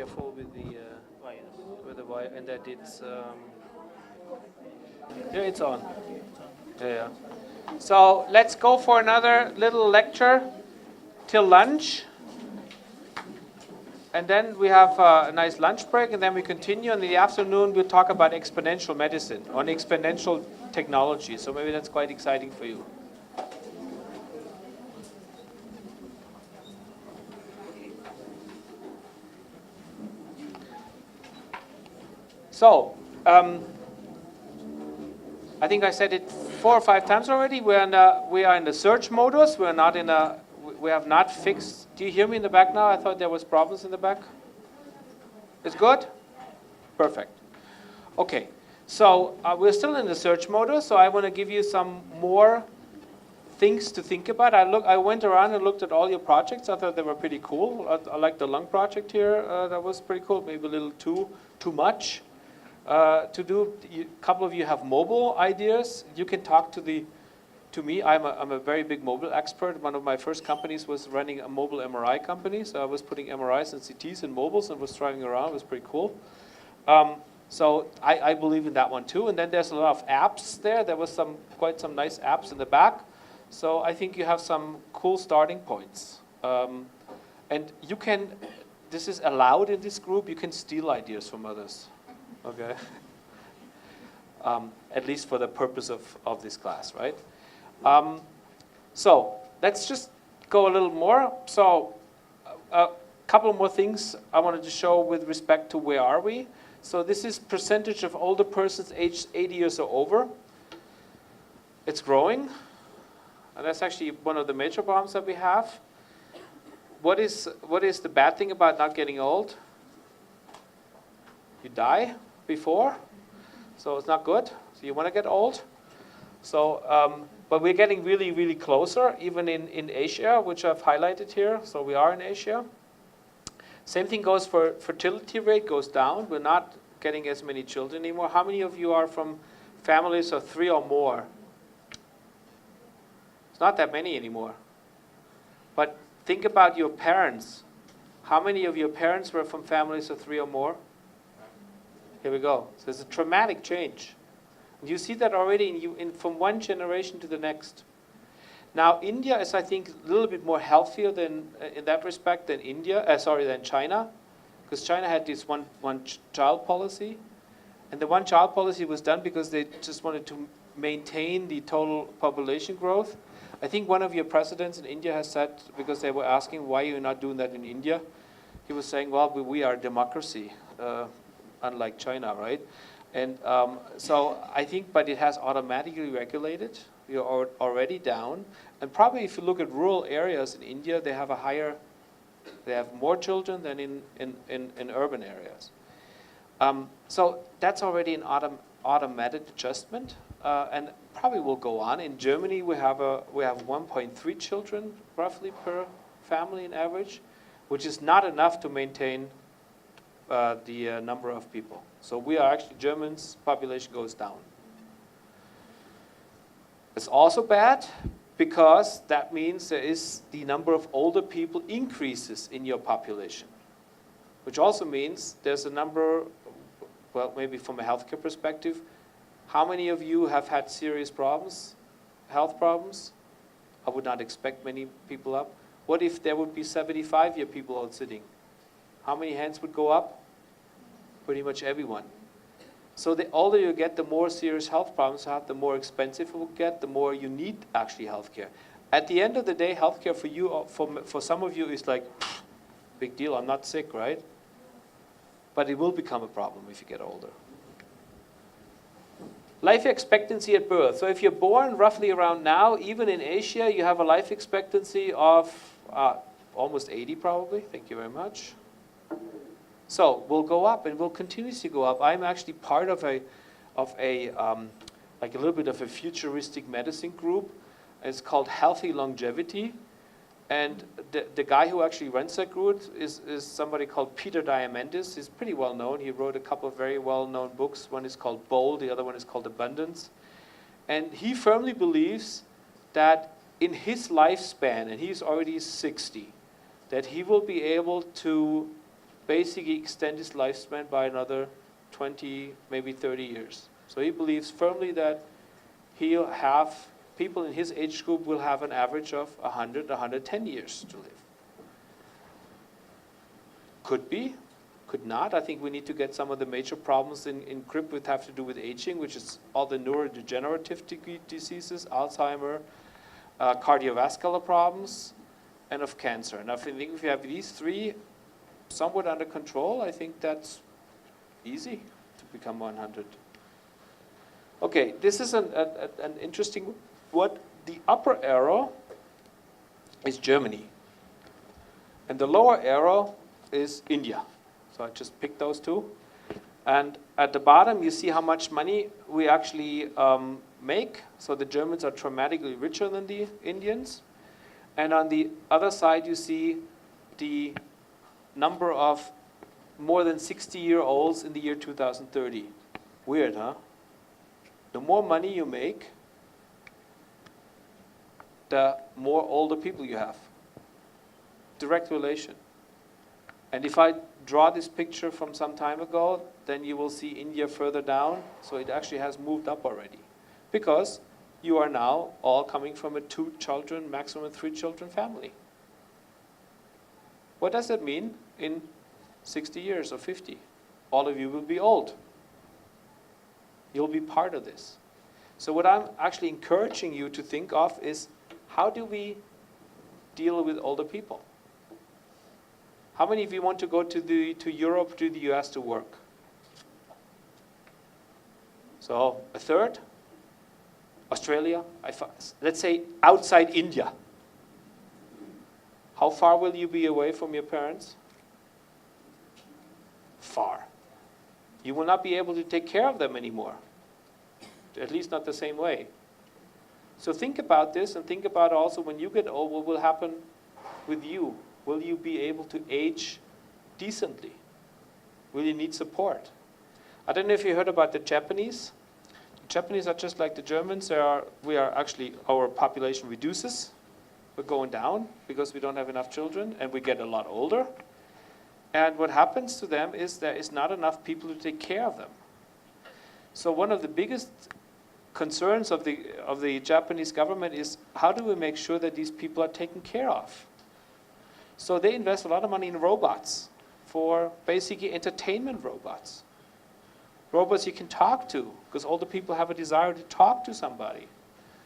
careful with the wire, and that it's yeah, it's on. Yeah. So let's go for another little lecture till lunch, and then we have a nice lunch break, and then we continue. In the afternoon, we'll talk about exponential medicine, on exponential technology. So maybe that's quite exciting for you. So, I think I said it 4 or 5 times already. We are in the search modus. We have not fixed. Do you hear me in the back now? I thought there was problems in the back. It's good? Perfect. Okay. So we're still in the search modus. So I want to give you some more things to think about. I went around and looked at all your projects. I thought they were pretty cool. I like the lung project here. That was pretty cool. Maybe a little too much. To do. A couple of you have mobile ideas. You can talk to me. I'm a very big mobile expert. One of my first companies was running a mobile MRI company. So I was putting MRIs and CTs in mobiles and was driving around. It was pretty cool. So I believe in that one too. And then there's a lot of apps there. There was quite some nice apps in the back. So I think you have some cool starting points. And you can, this is allowed in this group, you can steal ideas from others. Okay. At least for the purpose of this class, right? So let's just go a little more. So a couple more things I wanted to show with respect to where are we. So this is percentage of older persons aged 80 years or over. It's growing. And that's actually one of the major problems that we have. What is the bad thing about not getting old? You die before, so it's not good. So you want to get old. So, but we're getting really, really closer, even in Asia, which I've highlighted here. So we are in Asia. Same thing goes for fertility rate goes down. We're not getting as many children anymore. How many of you are from families of 3 or more? It's not that many anymore. But think about your parents. How many of your parents were from families of 3 or more? Here we go. So there's a dramatic change. And you see that already from one generation to the next. Now, India is, I think, a little bit more healthier than in that respect than than China, because China had this one-child policy, and the one-child policy was done because they just wanted to maintain the total population growth. I think one of your presidents in India has said, because they were asking why you're not doing that in India, he was saying, well, we are a democracy, unlike China, right? And so I think, but it has automatically regulated. You're already down. And probably if you look at rural areas in India, they have more children than in urban areas. So that's already an automatic adjustment, and probably will go on. In Germany, we have 1.3 children roughly per family in average, which is not enough to maintain the number of people. So we are actually, Germans' population goes down. It's also bad because that means the number of older people increases in your population, which also means there's a number, well, maybe from a healthcare perspective, how many of you have had serious problems, health problems? I would not expect many people up. What if there would be 75-year people out sitting? How many hands would go up? Pretty much everyone. So the older you get, the more serious health problems you have, the more expensive it will get, the more you need actually healthcare. At the end of the day, healthcare for you, for some of you, is like, big deal, I'm not sick, right? But it will become a problem if you get older. Life expectancy at birth. So if you're born roughly around now, even in Asia, you have a life expectancy of almost 80 probably. Thank you very much. So we'll go up and we'll continuously go up. I'm actually part of a little bit of a futuristic medicine group. It's called Healthy Longevity. And the guy who actually runs that group is somebody called Peter Diamandis. He's pretty well known. He wrote a couple of very well-known books. One is called Bold, the other one is called Abundance. And he firmly believes that in his lifespan, and he's already 60, that he will be able to basically extend his lifespan by another 20, maybe 30 years. So he believes firmly that he'll have, people in his age group will have an average of 100, 110 years to live. Could be, could not. I think we need to get some of the major problems in grip which have to do with aging, which is all the neurodegenerative diseases, Alzheimer, cardiovascular problems, and of cancer. And I think if you have these three somewhat under control, I think that's easy to become 100. Okay, this is an interesting, what the upper arrow is Germany. And the lower arrow is India. So I just picked those two. And at the bottom, you see how much money we actually make. So the Germans are dramatically richer than the Indians. And on the other side, you see the number of more than 60-year-olds in the year 2030. Weird, huh? The more money you make, the more older people you have. Direct relation. And if I draw this picture from some time ago, then you will see India further down. So it actually has moved up already. Because you are now all coming from a 2 children, maximum 3 children family. What does that mean in 60 years or 50? All of you will be old. You'll be part of this. So what I'm actually encouraging you to think of is, how do we deal with older people? How many of you want to go to Europe, to the US to work? So a third? Australia? Let's say outside India. How far will you be away from your parents? Far. You will not be able to take care of them anymore. At least not the same way. So think about this, and think about also when you get old, what will happen with you? Will you be able to age decently? Will you need support? I don't know if you heard about the Japanese. The Japanese are just like the Germans. Our population reduces. We're going down because we don't have enough children, and we get a lot older. And what happens to them is there is not enough people to take care of them. So one of the biggest concerns of the Japanese government is, how do we make sure that these people are taken care of? So they invest a lot of money in robots, for basically entertainment robots. Robots you can talk to, because older people have a desire to talk to somebody.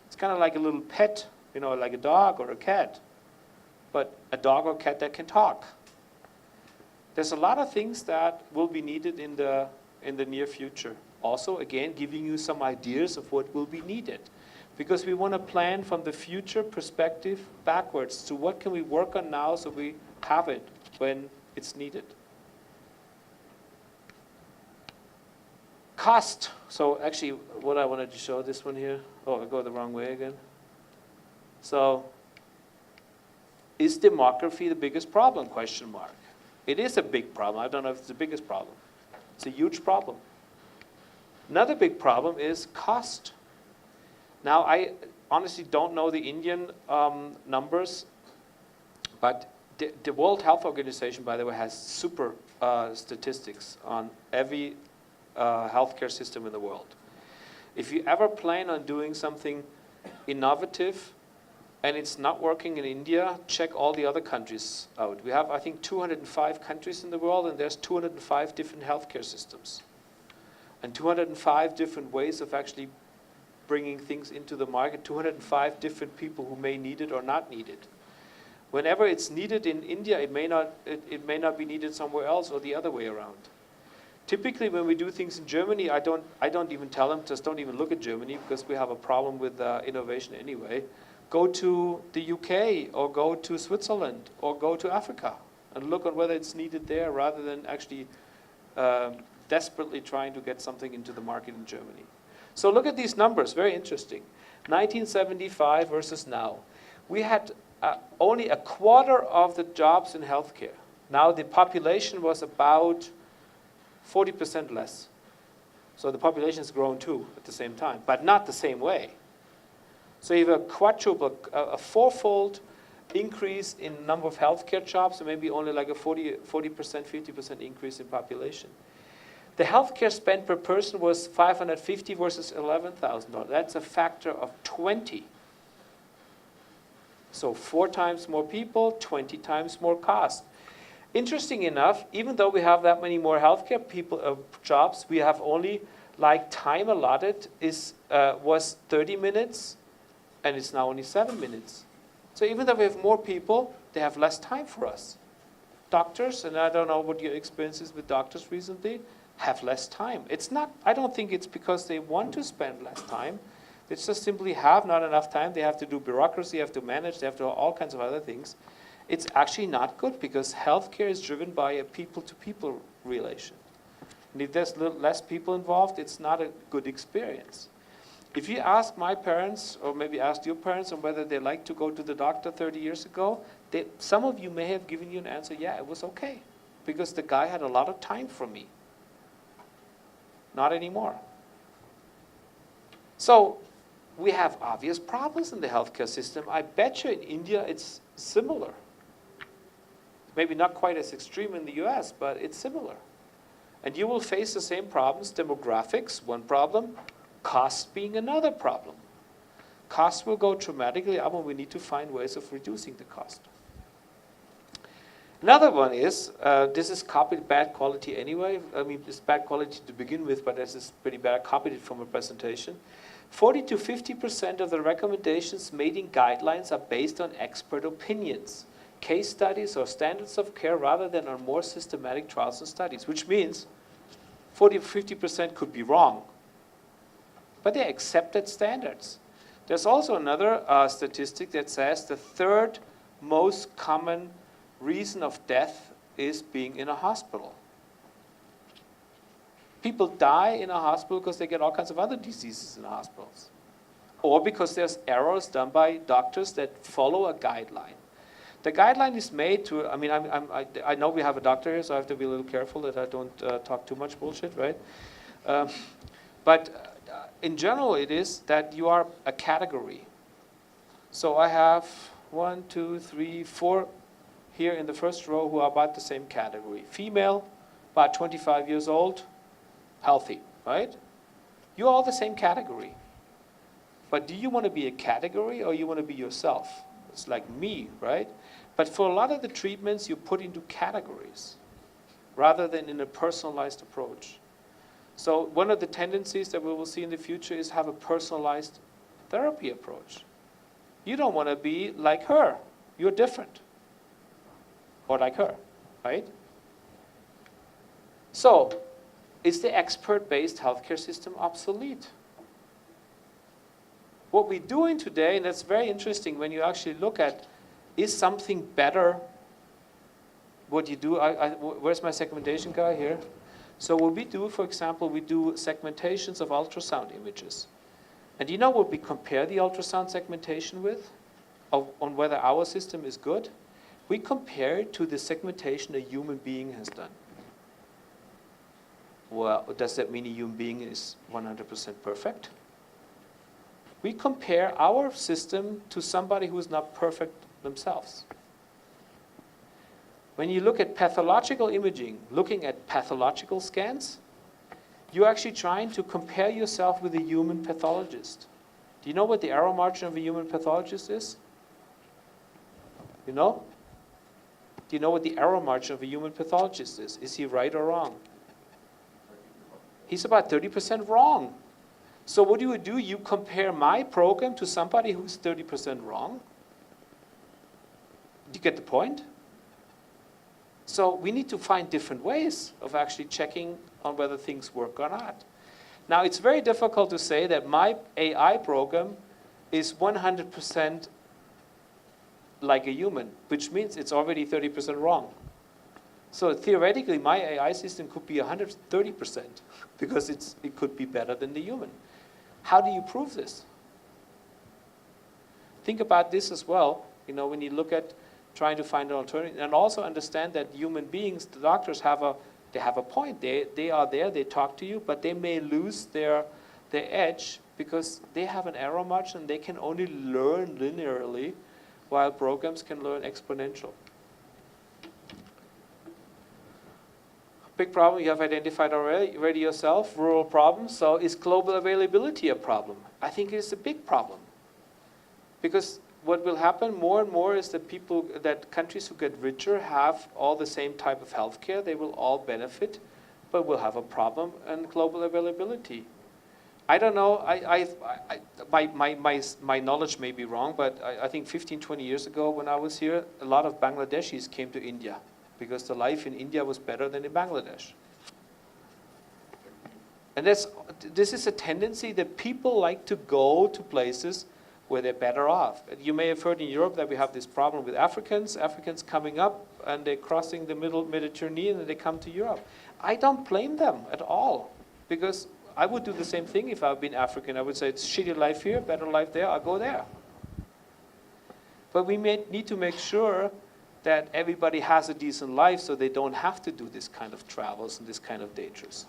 It's kind of like a little pet, like a dog or a cat, but a dog or cat that can talk. There's a lot of things that will be needed in the near future. Also, again, giving you some ideas of what will be needed. Because we want to plan from the future perspective backwards to what can we work on now so we have it when it's needed. Cost. So actually, what I wanted to show, this one here. Oh, I go the wrong way again. So, is demography the biggest problem? Question mark. It is a big problem. I don't know if it's the biggest problem. It's a huge problem. Another big problem is cost. Now, I honestly don't know the Indian numbers, but the World Health Organization, by the way, has super statistics on every healthcare system in the world. If you ever plan on doing something innovative and it's not working in India, check all the other countries out. We have, I think, 205 countries in the world, and there's 205 different healthcare systems. And 205 different ways of actually bringing things into the market, 205 different people who may need it or not need it. Whenever it's needed in India, it may not be needed somewhere else, or the other way around. Typically, when we do things in Germany, I don't even tell them, just don't even look at Germany, because we have a problem with innovation anyway. Go to the UK, or go to Switzerland, or go to Africa, and look on whether it's needed there, rather than actually desperately trying to get something into the market in Germany. So look at these numbers, very interesting. 1975 versus now. We had only a quarter of the jobs in healthcare. Now the population was about 40% less. So the population has grown too at the same time, but not the same way. So you have a fourfold increase in number of healthcare jobs, and maybe only like a 40%, 50% increase in population. The healthcare spend per person was $550 versus $11,000. That's a factor of 20. So 4 times more people, 20 times more cost. Interesting enough, even though we have that many more healthcare jobs, we have only like time allotted was 30 minutes, and it's now only 7 minutes. So even though we have more people, they have less time for us. Doctors, and I don't know what your experience is with doctors recently, have less time. It's not, I don't think it's because they want to spend less time. They just simply have not enough time. They have to do bureaucracy, they have to manage, they have to do all kinds of other things. It's actually not good because healthcare is driven by a people-to-people relation. And if there's less people involved, it's not a good experience. If you ask my parents, or maybe ask your parents on whether they like to go to the doctor 30 years ago, some of you may have given you an answer, yeah, it was okay, because the guy had a lot of time for me. Not anymore. So we have obvious problems in the healthcare system. I bet you in India it's similar. Maybe not quite as extreme in the US, but it's similar. And you will face the same problems. Demographics, one problem. Cost being another problem. Costs will go dramatically up, and we need to find ways of reducing the cost. Another one is, this is copied bad quality anyway. I mean, it's bad quality to begin with, but this is pretty bad. I copied it from a presentation. 40 to 50% of the recommendations made in guidelines are based on expert opinions, case studies, or standards of care rather than on more systematic trials and studies, which means 40 to 50% could be wrong. But they're accepted standards. There's also another statistic that says the third most common reason of death is being in a hospital. People die in a hospital because they get all kinds of other diseases in the hospitals. Or because there's errors done by doctors that follow a guideline. The guideline is made to, I mean, I know we have a doctor here, so I have to be a little careful that I don't talk too much bullshit, right? But in general, it is that you are a category. So I have 1, 2, 3, 4 here in the first row who are about the same category. Female, about 25 years old, healthy, right? You're all the same category. But do you want to be a category or you want to be yourself? It's like me, right? But for a lot of the treatments, you put into categories rather than in a personalized approach. So one of the tendencies that we will see in the future is have a personalized therapy approach. You don't want to be like her. You're different. Or like her, right? So, is the expert-based healthcare system obsolete? What we're doing today, and that's very interesting when you actually look at, is something better what you do? Where's my segmentation guy here? So what we do, for example, we do segmentations of ultrasound images. And you know what we compare the ultrasound segmentation with? On whether our system is good? We compare it to the segmentation a human being has done. Well, does that mean a human being is 100% perfect? We compare our system to somebody who is not perfect themselves. When you look at pathological imaging, looking at pathological scans, you're actually trying to compare yourself with a human pathologist. Do you know what the error margin of a human pathologist is? You know? Do you know what the error margin of a human pathologist is? Is he right or wrong? He's about 30% wrong. So what do? You compare my program to somebody who's 30% wrong? Do you get the point? So we need to find different ways of actually checking on whether things work or not. Now, it's very difficult to say that my AI program is 100% like a human, which means it's already 30% wrong. So theoretically, my AI system could be 130% because it could be better than the human. How do you prove this? Think about this as well, when you look at trying to find an alternative, and also understand that human beings, the doctors have a point. They are there, they talk to you, but they may lose their edge because they have an error margin and they can only learn linearly while programs can learn exponential. Big problem you have identified already yourself, rural problems. So is global availability a problem? I think it is a big problem. Because what will happen more and more is that countries who get richer have all the same type of healthcare. They will all benefit, but we'll have a problem in global availability. I don't know, my knowledge may be wrong, but I think 15, 20 years ago when I was here, a lot of Bangladeshis came to India because the life in India was better than in Bangladesh. And this is a tendency that people like to go to places where they're better off. You may have heard in Europe that we have this problem with Africans coming up and they're crossing the Mediterranean and they come to Europe. I don't blame them at all, because I would do the same thing if I've been African. I would say, it's shitty life here, better life there, I'll go there. But we need to make sure that everybody has a decent life so they don't have to do this kind of travels and this kind of dangers.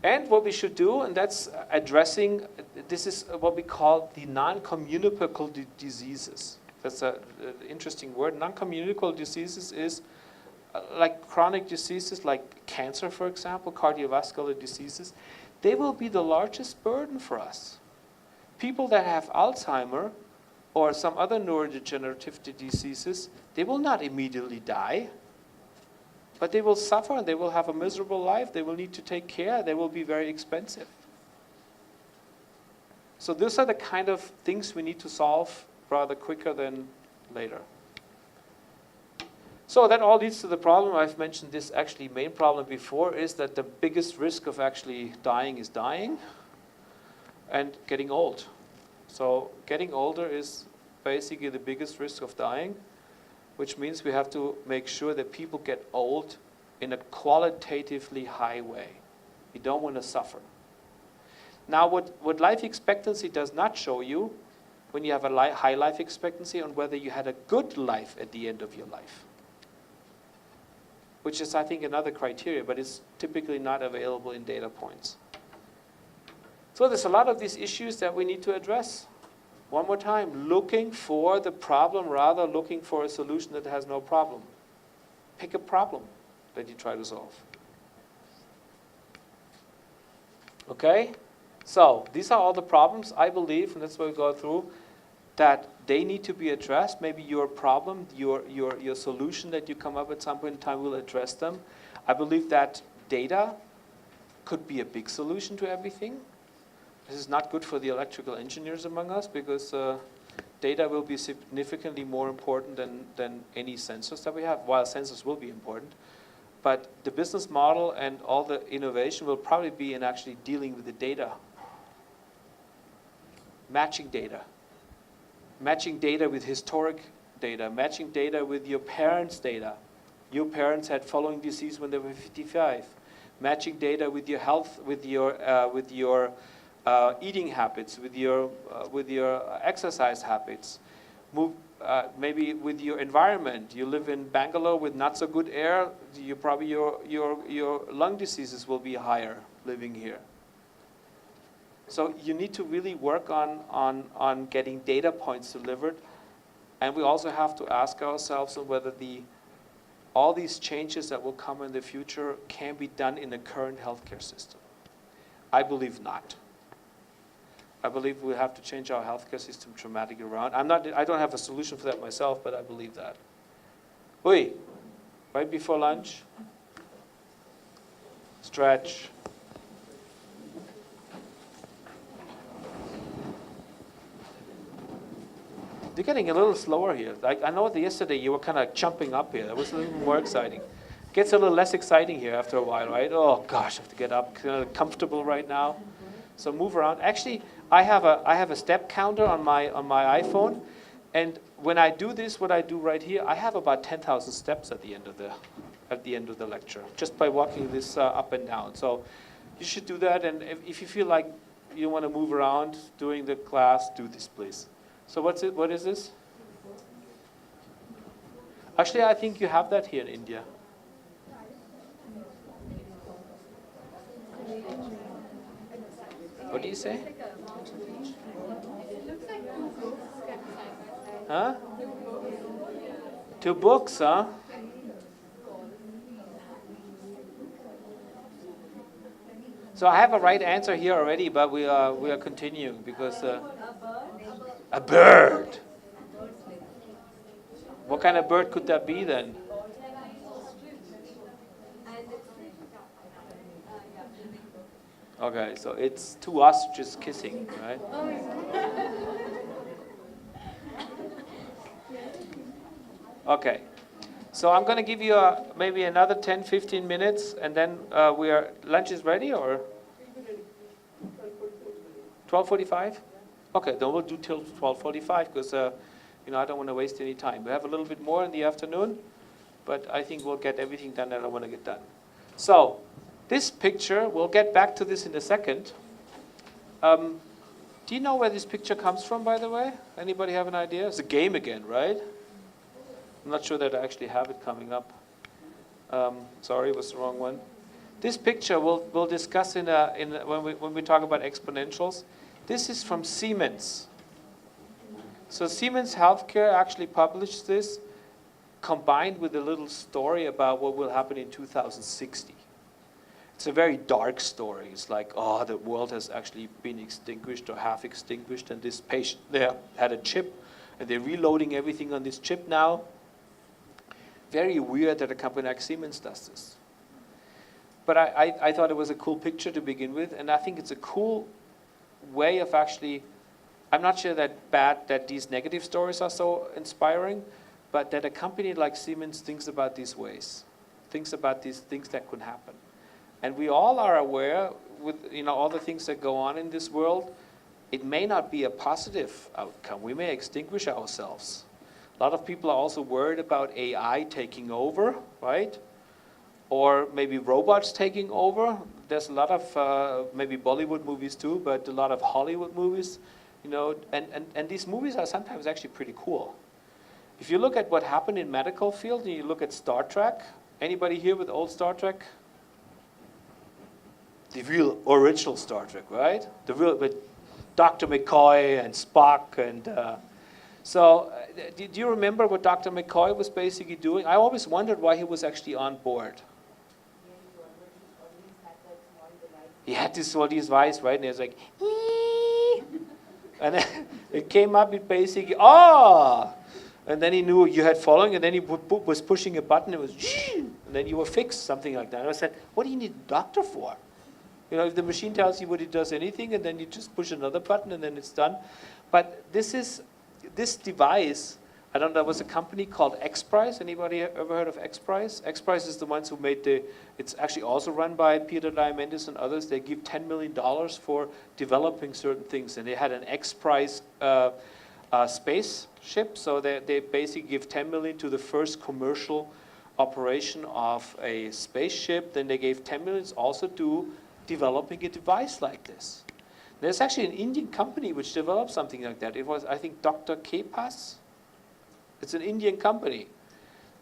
And what we should do, and that's addressing, this is what we call the non-communicable diseases. That's an interesting word. Non-communicable diseases is like chronic diseases like cancer, for example, cardiovascular diseases. They will be the largest burden for us. People that have Alzheimer or some other neurodegenerative diseases, they will not immediately die, but they will suffer and they will have a miserable life. They will need to take care. They will be very expensive. So those are the kind of things we need to solve rather quicker than later. So that all leads to the problem. I've mentioned this actually main problem before, is that the biggest risk of actually dying is dying and getting old. So getting older is basically the biggest risk of dying, which means we have to make sure that people get old in a qualitatively high way. We don't want to suffer. Now, what life expectancy does not show you, when you have a high life expectancy, on whether you had a good life at the end of your life, which is, I think, another criteria, but it's typically not available in data points. So there's a lot of these issues that we need to address. One more time, looking for the problem rather looking for a solution that has no problem. Pick a problem that you try to solve. Okay? So these are all the problems, I believe, and that's what we go through, that they need to be addressed. Maybe your problem, your solution that you come up at some point in time will address them. I believe that data could be a big solution to everything. This is not good for the electrical engineers among us, because data will be significantly more important than any sensors that we have, while sensors will be important. But the business model and all the innovation will probably be in actually dealing with the data. Matching data. Matching data with historic data. Matching data with your parents' data. Your parents had following disease when they were 55. Matching data with your health, with your eating habits, with your exercise habits. Maybe with your environment. You live in Bangalore with not so good air. Your lung diseases will be higher living here. So you need to really work on getting data points delivered, and we also have to ask ourselves on whether all these changes that will come in the future can be done in the current healthcare system. I believe not. I believe we have to change our healthcare system dramatically around. I don't have a solution for that myself, but I believe that. Oi, right before lunch, stretch. You're getting a little slower here. I know that yesterday you were kind of jumping up here. That was a little more exciting. It gets a little less exciting here after a while, right? Oh gosh, I have to get up. Kind of comfortable right now. So move around. Actually, I have a step counter on my iPhone, and when I do this, what I do right here, I have about 10,000 steps at the end of the lecture, just by walking this up and down. So you should do that, and if you feel like you want to move around during the class, do this, please. So what is this? Actually, I think you have that here in India. What do you say? Huh? 2 books, huh? So I have a right answer here already, but we are continuing because a bird. What kind of bird could that be then? Okay, so it's 2 ostriches kissing, right? Okay, so I'm going to give you maybe another 10, 15 minutes, and then lunch is ready, or 12:45? Okay, then we'll do till 12:45 because I don't want to waste any time. We have a little bit more in the afternoon, but I think we'll get everything done that I want to get done. So this picture, we'll get back to this in a second. Do you know where this picture comes from, by the way? Anybody have an idea? It's a game again, right? I'm not sure that I actually have it coming up. Sorry, it was the wrong one. This picture we'll discuss when we talk about exponentials. This is from Siemens. So Siemens Healthcare actually published this, combined with a little story about what will happen in 2060. It's a very dark story. It's like, oh, the world has actually been extinguished or half extinguished, and this patient there had a chip, and they're reloading everything on this chip now. Very weird that a company like Siemens does this. But I thought it was a cool picture to begin with, and I think it's a cool way of actually, I'm not sure that these negative stories are so inspiring, but that a company like Siemens thinks about these ways, thinks about these things that could happen. And we all are aware with all the things that go on in this world, it may not be a positive outcome. We may extinguish ourselves. A lot of people are also worried about AI taking over, right? Or maybe robots taking over. There's a lot of maybe Bollywood movies too, but a lot of Hollywood movies, and these movies are sometimes actually pretty cool. If you look at what happened in medical field, and you look at Star Trek, anybody here with old Star Trek? The real original Star Trek, right? The real with Dr. McCoy and Spock and. So, do you remember what Dr. McCoy was basically doing? I always wondered why he was actually on board. He had this small device, right? And it was like, and then it came up, it basically, and then he knew you had following, and then he was pushing a button, it was, and then you were fixed, something like that. And I said, what do you need a doctor for? If the machine tells you what it does anything, and then you just push another button, and then it's done. But this device, I don't know, there was a company called XPRIZE. Anybody ever heard of XPRIZE? XPRIZE is the ones who made it's actually also run by Peter Diamandis and others. They give $10 million for developing certain things. And they had an XPRIZE spaceship. So they basically give $10 million to the first commercial operation of a spaceship. Then they gave $10 million also to developing a device like this. There's actually an Indian company which developed something like that. It was, I think, Dr. Kepas. It's an Indian company.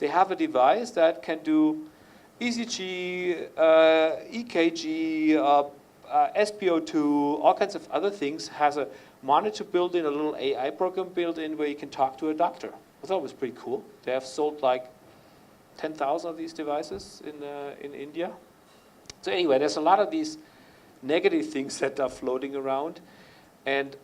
They have a device that can do ECG, EKG, SpO2, all kinds of other things. Has a monitor built in, a little AI program built in where you can talk to a doctor. I thought it was pretty cool. They have sold like 10,000 of these devices in India. So anyway, there's a lot of these negative things that are floating around. And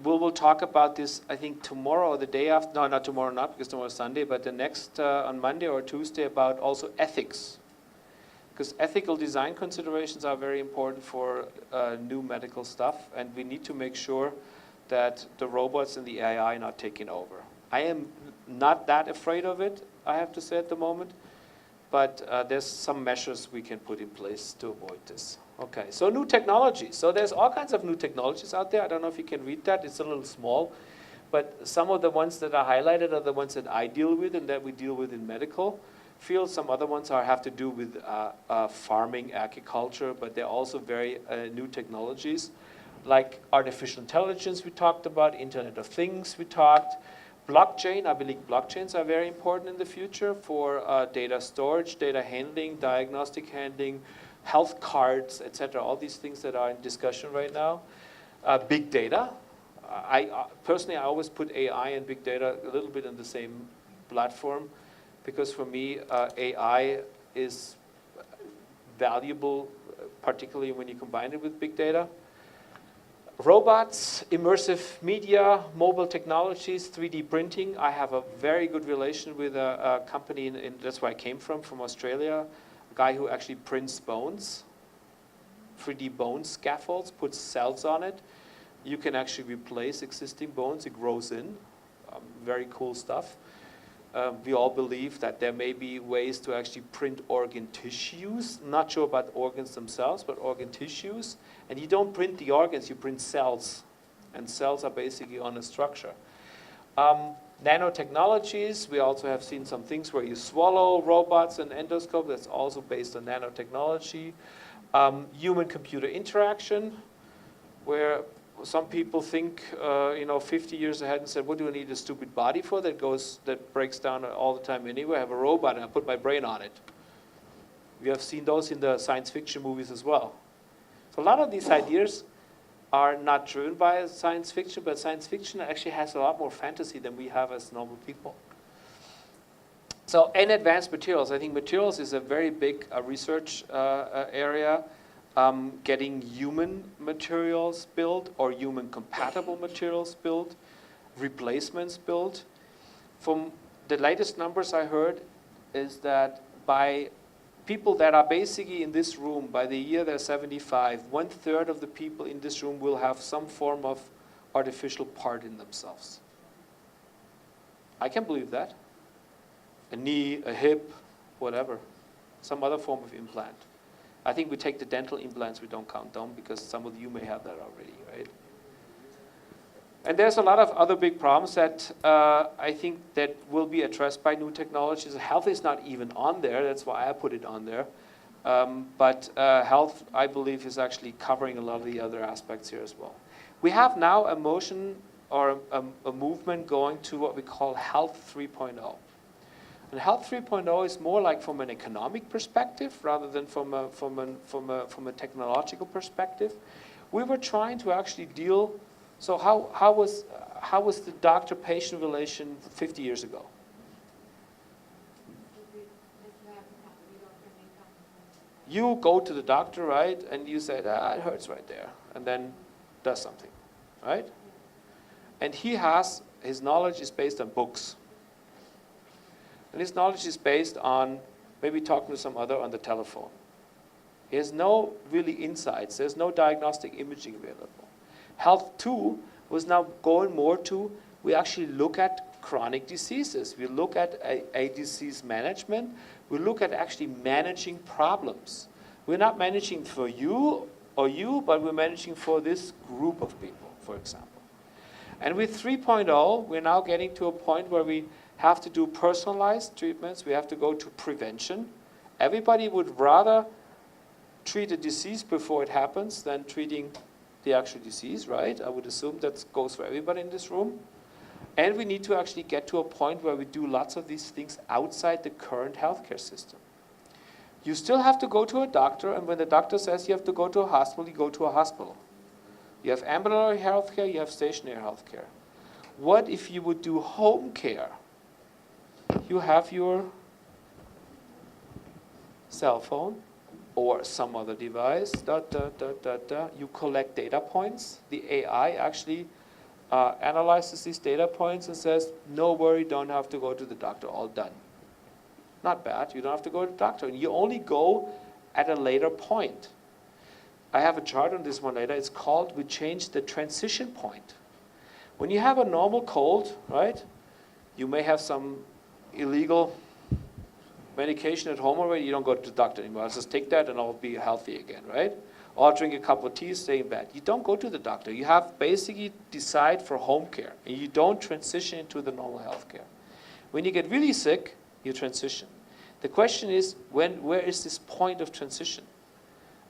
we'll talk about this, I think, tomorrow or the day after. No, not tomorrow, not because tomorrow is Sunday, but the next, on Monday or Tuesday, about also ethics. Because ethical design considerations are very important for new medical stuff, and we need to make sure that the robots and the AI are not taking over. I am not that afraid of it, I have to say at the moment, but there's some measures we can put in place to avoid this. Okay, so new technologies. So there's all kinds of new technologies out there. I don't know if you can read that. It's a little small. But some of the ones that are highlighted are the ones that I deal with and that we deal with in medical field. Some other ones have to do with farming, agriculture, but they're also very new technologies. Like artificial intelligence we talked about, Internet of Things we talked. Blockchain, I believe blockchains are very important in the future for data storage, data handling, diagnostic handling, health cards, etc. All these things that are in discussion right now. Big data. Personally, I always put AI and big data a little bit in the same platform, because for me, AI is valuable, particularly when you combine it with big data. Robots, immersive media, mobile technologies, 3D printing. I have a very good relation with a company, that's where I came from Australia, a guy who actually prints bones, 3D bone scaffolds, puts cells on it. You can actually replace existing bones, it grows in. Very cool stuff. We all believe that there may be ways to actually print organ tissues. Not sure about organs themselves, but organ tissues. And you don't print the organs, you print cells. And cells are basically on a structure. Nanotechnologies, we also have seen some things where you swallow robots and endoscope. That's also based on nanotechnology. Human-computer interaction, where some people think, 50 years ahead and said, what do I need a stupid body for that breaks down all the time anyway? I have a robot and I put my brain on it. We have seen those in the science fiction movies as well. So a lot of these ideas are not driven by science fiction, but science fiction actually has a lot more fantasy than we have as normal people. So, and advanced materials. I think materials is a very big research area. Getting human materials built or human compatible materials built, replacements built. From the latest numbers I heard is that by people that are basically in this room, by the year they're 75, 1/3 of the people in this room will have some form of artificial part in themselves. I can believe that. A knee, a hip, whatever. Some other form of implant. I think we take the dental implants, we don't count them, because some of you may have that already, right? And there's a lot of other big problems that I think that will be addressed by new technologies. Health is not even on there, that's why I put it on there. But health, I believe, is actually covering a lot of the other aspects here as well. We have now a motion or a movement going to what we call Health 3.0. And Health 3.0 is more like from an economic perspective rather than from a technological perspective. We were trying to actually deal. So how was the doctor-patient relation 50 years ago? You go to the doctor, right, and you say, it hurts right there, and then does something, right? And his knowledge is based on books. And his knowledge is based on maybe talking to some other on the telephone. He has no really insights. There's no diagnostic imaging available. Health 2 was now going more to, we actually look at chronic diseases. We look at a disease management. We look at actually managing problems. We're not managing for you, but we're managing for this group of people, for example. And with 3.0, we're now getting to a point where we have to do personalized treatments. We have to go to prevention. Everybody would rather treat a disease before it happens than treating the actual disease, right? I would assume that goes for everybody in this room. And we need to actually get to a point where we do lots of these things outside the current healthcare system. You still have to go to a doctor, and when the doctor says you have to go to a hospital, you go to a hospital. You have ambulatory healthcare, you have stationary healthcare. What if you would do home care? You have your cell phone or some other device, you collect data points. The AI actually analyzes these data points and says, no worry, don't have to go to the doctor, all done. Not bad, you don't have to go to the doctor. And you only go at a later point. I have a chart on this one later. It's called, we changed the transition point. When you have a normal cold, right, you may have some illegal medication at home already, you don't go to the doctor anymore. I'll just take that and I'll be healthy again, right? Or drink a cup of tea, stay in bed. You don't go to the doctor. You have basically decide for home care, and you don't transition into the normal health care. When you get really sick, you transition. The question is, where is this point of transition?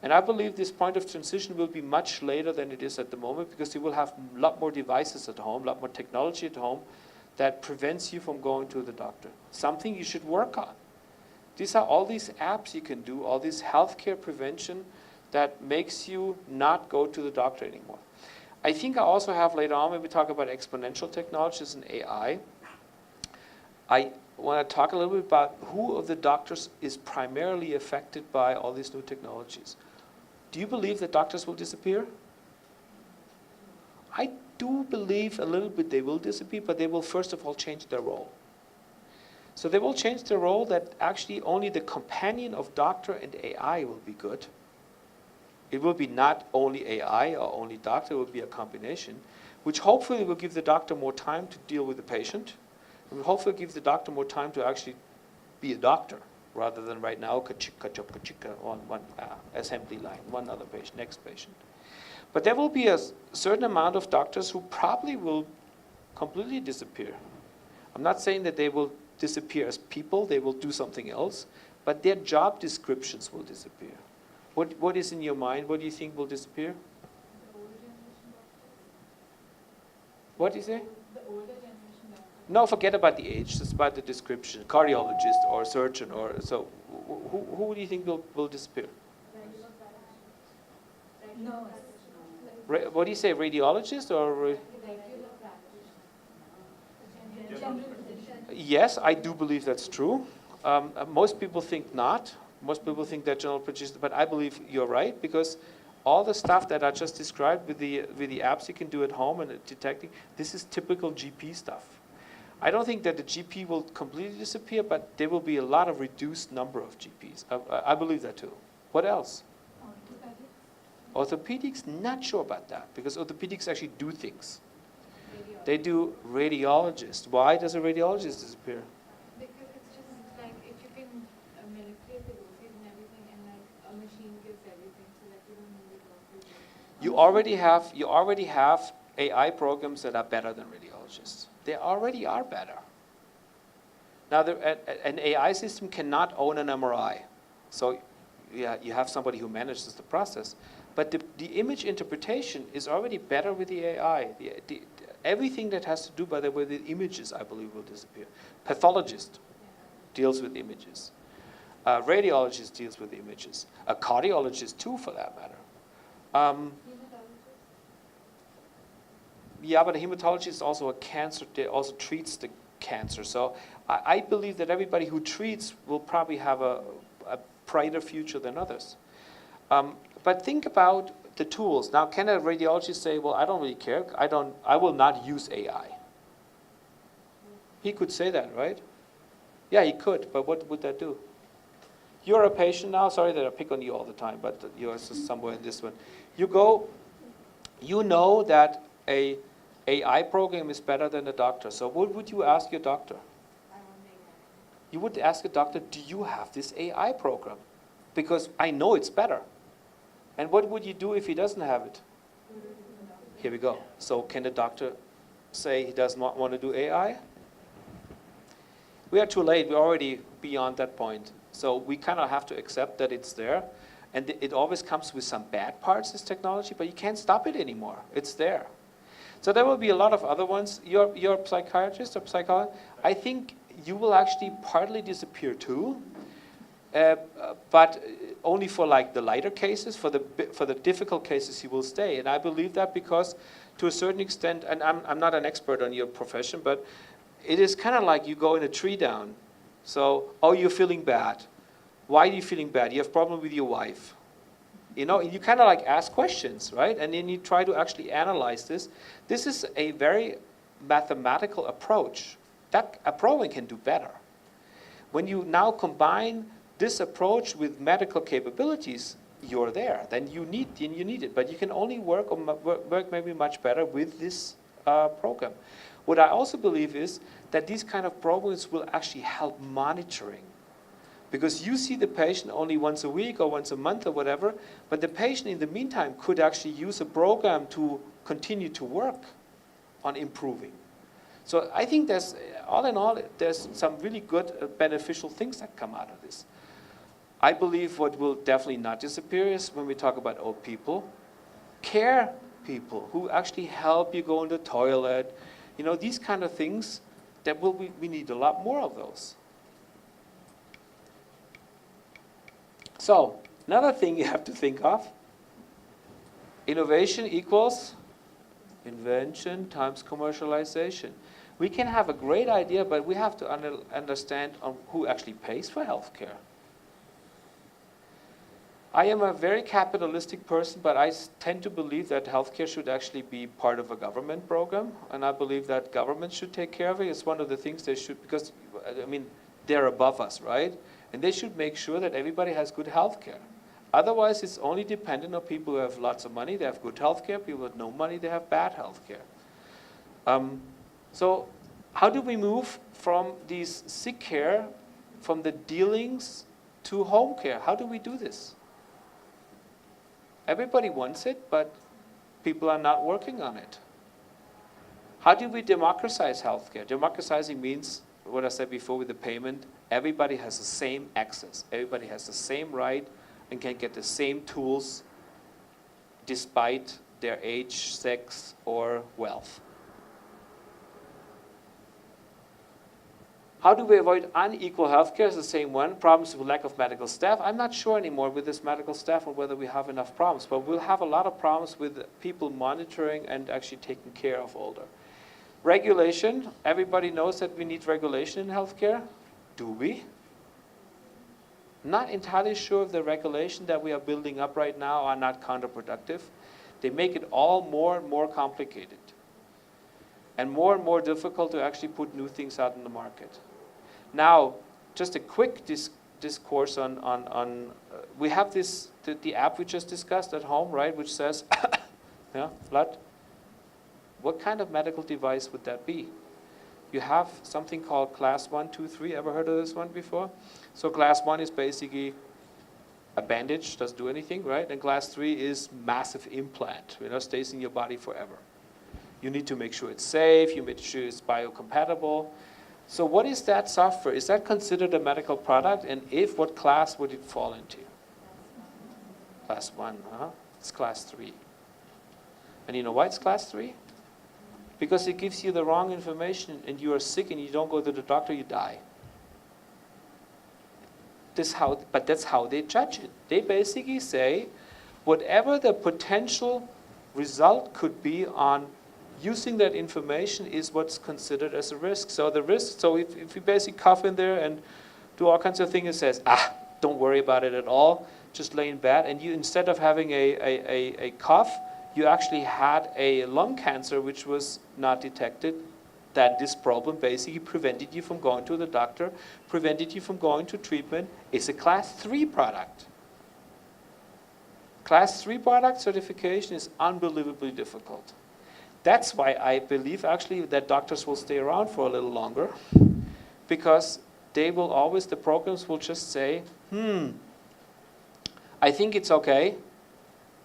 And I believe this point of transition will be much later than it is at the moment, because you will have a lot more devices at home, a lot more technology at home that prevents you from going to the doctor. Something you should work on. These are all these apps you can do, all this healthcare prevention that makes you not go to the doctor anymore. I think I also have later on, when we talk about exponential technologies and AI, I want to talk a little bit about who of the doctors is primarily affected by all these new technologies. Do you believe that doctors will disappear? I do believe a little bit they will disappear, but they will first of all change their role. So they will change their role that actually only the companion of doctor and AI will be good. It will be not only AI or only doctor, it will be a combination, which hopefully will give the doctor more time to deal with the patient. It will hopefully give the doctor more time to actually be a doctor, rather than right now, ka-chicka on one assembly line, one other patient, next patient. But there will be a certain amount of doctors who probably will completely disappear. I'm not saying that they will disappear as people, they will do something else, but their job descriptions will disappear. What is in your mind? What do you think will disappear? The older generation doctors. What do you say? The older generation doctors. No, forget about the age, just about the description. Cardiologist or surgeon or so. Who do you think will disappear? No. What do you say, radiologist or? Yes, I do believe that's true. Most people think not. Most people think that general practitioner, but I believe you're right, because all the stuff that I just described with the apps you can do at home and detecting, this is typical GP stuff. I don't think that the GP will completely disappear, but there will be a lot of reduced number of GPs. I believe that too. What else? Orthopedics, not sure about that, because orthopedics actually do things. They do radiologists. Why does a radiologist disappear? Because it's just like if you can manipulate the dosage and everything, and like a machine gives everything, so that you don't need the doctor. You already have AI programs that are better than radiologists. They already are better. Now, an AI system cannot own an MRI. So yeah, you have somebody who manages the process. But the image interpretation is already better with the AI. Everything that has to do, by the way, with images, I believe, will disappear. Pathologist deals with images. Radiologist deals with images. A cardiologist, too, for that matter. Yeah, but a hematologist is also a cancer. They also treats the cancer. So I believe that everybody who treats will probably have a brighter future than others. But think about the tools. Now, can a radiologist say, well, I don't really care. I will not use AI. He could say that, right? Yeah, he could, but what would that do? You're a patient now. Sorry that I pick on you all the time, but you're somewhere in this one. You go, you know that a AI program is better than a doctor. So what would you ask your doctor? You would ask a doctor, do you have this AI program? Because I know it's better. And what would you do if he doesn't have it? Here we go. So can the doctor say he does not want to do AI? We are too late. We're already beyond that point. So we kind of have to accept that it's there. And it always comes with some bad parts, this technology, but you can't stop it anymore. It's there. So there will be a lot of other ones. You're a psychiatrist or psychologist. I think you will actually partly disappear too. But only for like the lighter cases. For the difficult cases, you will stay. And I believe that because, to a certain extent, and I'm not an expert on your profession, but it is kind of like you go in a tree down. So, oh, you're feeling bad. Why are you feeling bad? You have a problem with your wife. You know, and you kind of like ask questions, right? And then you try to actually analyze this. This is a very mathematical approach. That a program can do better. When you now combine this approach with medical capabilities, you're there. Then you need it. But you can only work maybe much better with this program. What I also believe is that these kind of programs will actually help monitoring. Because you see the patient only once a week or once a month or whatever, but the patient in the meantime could actually use a program to continue to work on improving. So I think there's, all in all, there's some really good beneficial things that come out of this. I believe what will definitely not disappear is when we talk about old people, care people who actually help you go in the toilet, you know, these kind of things, that we need a lot more of those. So, another thing you have to think of, innovation equals Invention times commercialization. We can have a great idea, but we have to understand who actually pays for healthcare. I am a very capitalistic person, but I tend to believe that healthcare should actually be part of a government program, and I believe that government should take care of it. It's one of the things they should, because, I mean, they're above us, right? And they should make sure that everybody has good healthcare. Otherwise, it's only dependent on people who have lots of money, they have good healthcare. People with no money, they have bad healthcare. So how do we move from these sick care, from the dealings to home care? How do we do this? Everybody wants it, but people are not working on it. How do we democratize healthcare? Democratizing means, what I said before with the payment, everybody has the same access. Everybody has the same right and can get the same tools despite their age, sex, or wealth. How do we avoid unequal healthcare? Is the same one. Problems with lack of medical staff. I'm not sure anymore with this medical staff on whether we have enough problems, but we'll have a lot of problems with people monitoring and actually taking care of older. Regulation. Everybody knows that we need regulation in healthcare. Do we? Not entirely sure if the regulation that we are building up right now are not counterproductive. They make it all more and more complicated and more difficult to actually put new things out in the market. Now, just a quick discourse on we have this, the app we just discussed at home, right, which says, yeah, blood. What kind of medical device would that be? You have something called class 1, 2, 3. Ever heard of this one before? So class 1 is basically a bandage, doesn't do anything, right? And class 3 is massive implant, stays in your body forever. You need to make sure it's safe, you make sure it's biocompatible. So what is that software? Is that considered a medical product? And if, what class would it fall into? Class 1, huh? It's class 3. And you know why it's class 3? Because it gives you the wrong information and you are sick and you don't go to the doctor, you die. But that's how they judge it. They basically say, whatever the potential result could be on using that information is what's considered as a risk. So the risk, so if you basically cough in there and do all kinds of things, it says, don't worry about it at all, just lay in bed. And you, instead of having a cough, you actually had a lung cancer which was not detected. That this problem basically prevented you from going to the doctor, prevented you from going to treatment. It's a class 3 product. Class 3 product certification is unbelievably difficult. That's why I believe actually that doctors will stay around for a little longer, because they will always, the programs will just say, I think it's okay,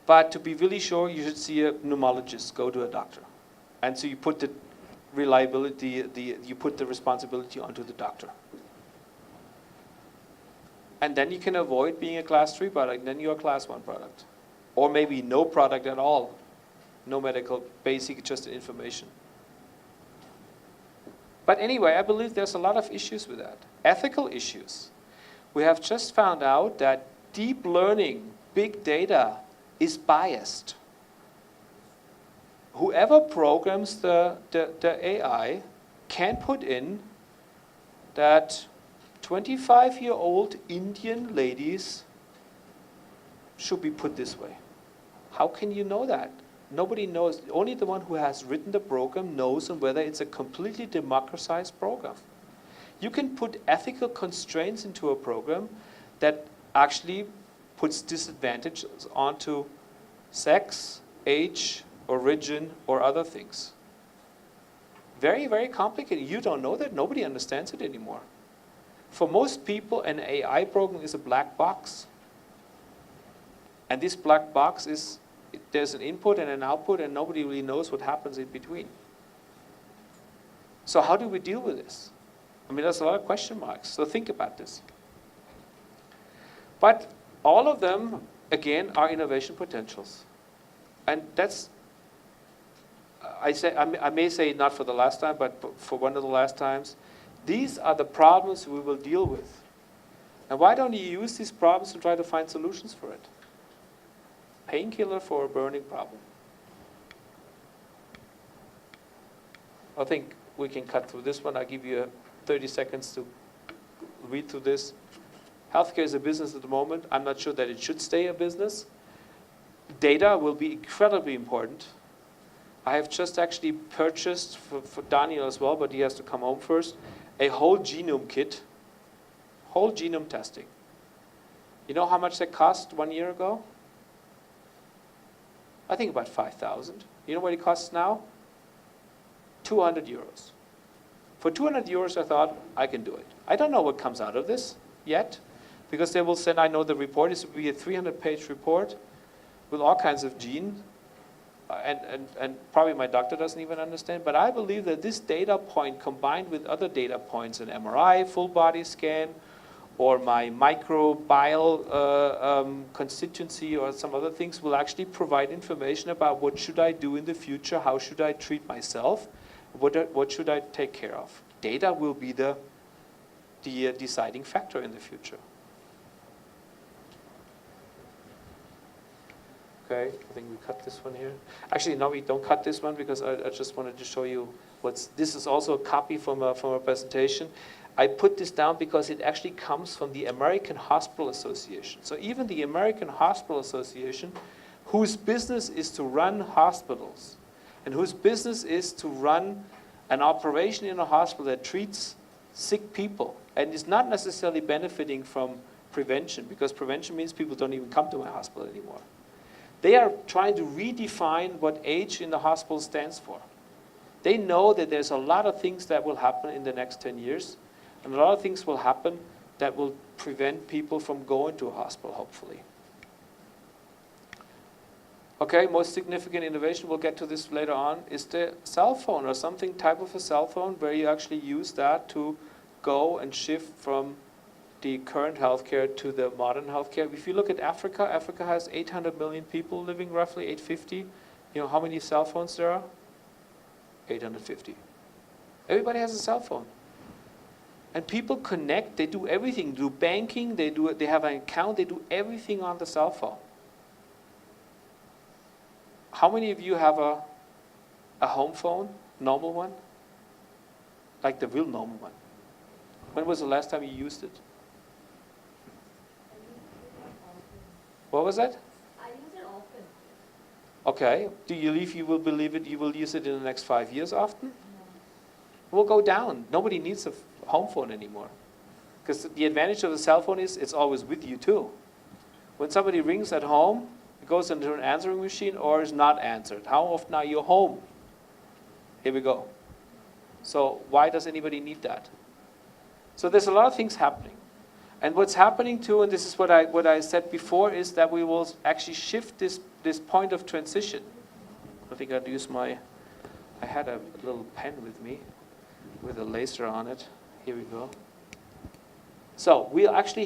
but to be really sure, you should see a pneumologist, go to a doctor. And so you put the reliability, you put the responsibility onto the doctor. And then you can avoid being a class 3 product, then you're a class 1 product. Or maybe no product at all. No medical, basic, just information. But anyway, I believe there's a lot of issues with that. Ethical issues. We have just found out that deep learning, big data, is biased. Whoever programs the AI can put in that 25-year-old Indian ladies should be put this way. How can you know that? Nobody knows. Only the one who has written the program knows on whether it's a completely democratized program. You can put ethical constraints into a program that actually puts disadvantages onto sex, age, origin, or other things. Very, very complicated. You don't know that. Nobody understands it anymore. For most people, an AI program is a black box. And this black box is, there's an input and an output, and nobody really knows what happens in between. So how do we deal with this? I mean, there's a lot of question marks. So think about this. But all of them, again, are innovation potentials. And that's, I may say not for the last time, but for one of the last times, these are the problems we will deal with. And why don't you use these problems and try to find solutions for it? Painkiller for a burning problem. I think we can cut through this one. I'll give you 30 seconds to read through this. Healthcare is a business at the moment. I'm not sure that it should stay a business. Data will be incredibly important. I have just actually purchased, for Daniel as well, but he has to come home first, a whole genome kit, whole genome testing. You know how much that cost 1 year ago? I think about 5,000. You know what it costs now? 200 euros. For 200 euros, I thought, I can do it. I don't know what comes out of this yet, because they will send, I know the report is to be a 300-page report with all kinds of genes, and probably my doctor doesn't even understand, but I believe that this data point combined with other data points, an MRI, full body scan, or my microbial constituency or some other things will actually provide information about what should I do in the future, how should I treat myself, what should I take care of. Data will be the deciding factor in the future. Okay, I think we cut this one here. Actually, no, we don't cut this one because I just wanted to show you this is also a copy from a presentation. I put this down because it actually comes from the American Hospital Association. So even the American Hospital Association, whose business is to run hospitals, and whose business is to run an operation in a hospital that treats sick people, and is not necessarily benefiting from prevention, because prevention means people don't even come to my hospital anymore. They are trying to redefine what age in the hospital stands for. They know that there's a lot of things that will happen in the next 10 years, and a lot of things will happen that will prevent people from going to a hospital, hopefully. Okay, most significant innovation, we'll get to this later on, is the cell phone, or something type of a cell phone where you actually use that to go and shift from the current healthcare to the modern healthcare. If you look at Africa, Africa has 800 million people living, roughly 850. You know how many cell phones there are? 850. Everybody has a cell phone. And people connect, they do everything, do banking, they have an account, they do everything on the cell phone. How many of you have a home phone, normal one? Like the real normal one. When was the last time you used it? What was that? I use it often. Okay. Do you believe you will use it in the next 5 years often? No. It will go down. Nobody needs a home phone anymore. Because the advantage of the cell phone is it's always with you too. When somebody rings at home, it goes into an answering machine or is not answered. How often are you home? Here we go. So why does anybody need that? So there's a lot of things happening. And what's happening too, and this is what I said before, is that we will actually shift this point of transition. I think I'd use I had a little pen with me with a laser on it. Here we go. So we'll actually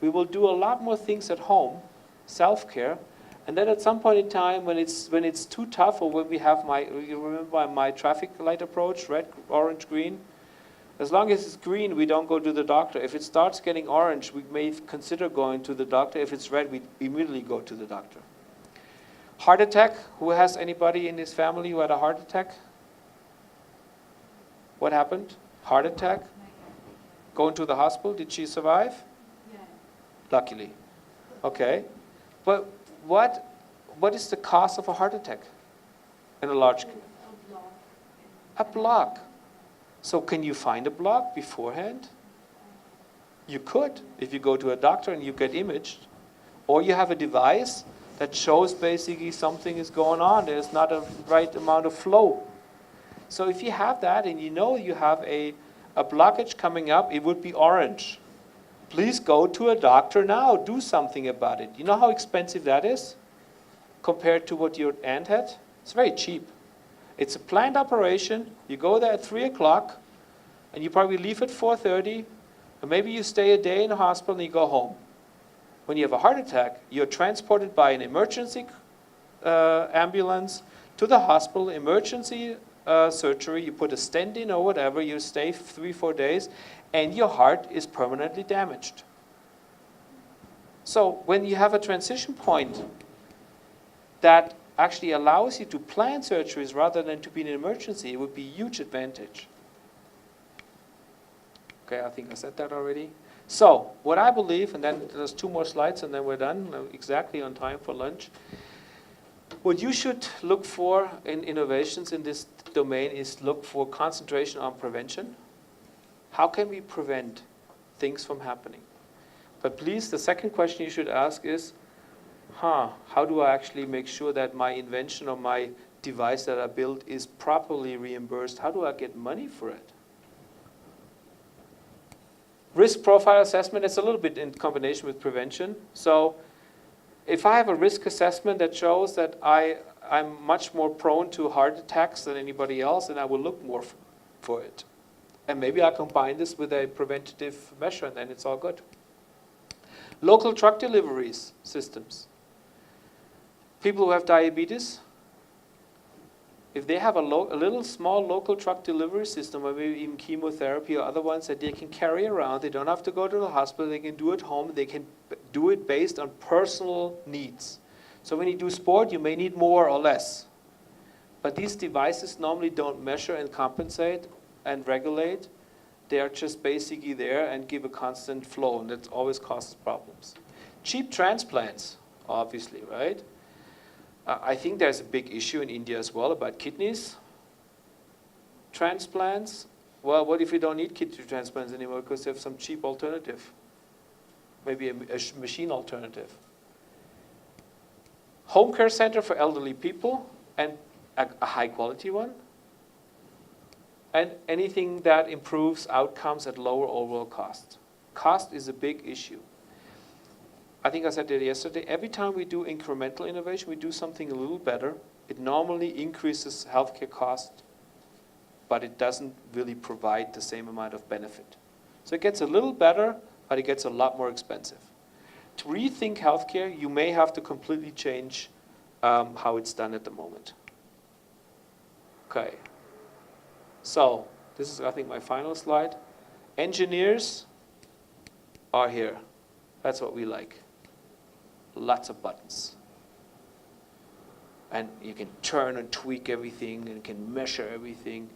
we will do a lot more things at home, self-care, and then at some point in time when it's too tough, or when we have you remember my traffic light approach, red, orange, green? As long as it's green, we don't go to the doctor. If it starts getting orange, we may consider going to the doctor. If it's red, we immediately go to the doctor. Heart attack. Who has anybody in his family who had a heart attack? What happened? Heart attack? Going to the hospital? Did she survive? Yeah. Luckily. Okay. But what is the cause of a heart attack in a large? A block. So can you find a block beforehand? You could, if you go to a doctor and you get imaged. Or you have a device that shows basically something is going on. There's not a right amount of flow. So if you have that and you know you have a blockage coming up, it would be orange. Please go to a doctor now. Do something about it. You know how expensive that is compared to what your aunt had? It's very cheap. It's a planned operation. You go there at 3 o'clock, and you probably leave at 4:30, or maybe you stay a day in the hospital and you go home. When you have a heart attack, you're transported by an emergency ambulance to the hospital, emergency surgery. You put a stent in or whatever. You stay 3-4 days, and your heart is permanently damaged. So when you have a transition point that actually allows you to plan surgeries rather than to be an emergency, it would be a huge advantage. Okay, I think I said that already. So, what I believe, and then there's 2 more slides and then we're done, exactly on time for lunch. What you should look for in innovations in this domain is look for concentration on prevention. How can we prevent things from happening? But please, the second question you should ask is, how do I actually make sure that my invention or my device that I built is properly reimbursed? How do I get money for it? Risk profile assessment is a little bit in combination with prevention. So if I have a risk assessment that shows that I'm much more prone to heart attacks than anybody else, then I will look more for it. And maybe I combine this with a preventative measure, and then it's all good. Local drug deliveries systems. People who have diabetes, if they have a little small local drug delivery system, or maybe even chemotherapy or other ones that they can carry around, they don't have to go to the hospital, they can do it at home, they can do it based on personal needs. So when you do sport, you may need more or less. But these devices normally don't measure and compensate and regulate. They are just basically there and give a constant flow, and that always causes problems. Cheap transplants, obviously, right? I think there's a big issue in India as well about kidneys. Transplants, well, what if we don't need kidney transplants anymore because they have some cheap alternative? Maybe a machine alternative. Home care center for elderly people, and a high quality one. And anything that improves outcomes at lower overall cost. Cost is a big issue. I think I said that yesterday, every time we do incremental innovation, we do something a little better. It normally increases healthcare cost, but it doesn't really provide the same amount of benefit. So it gets a little better, but it gets a lot more expensive. To rethink healthcare, you may have to completely change how it's done at the moment. Okay. So this is, I think, my final slide. Engineers are here. That's what we like. Lots of buttons. And you can turn and tweak everything and can measure everything.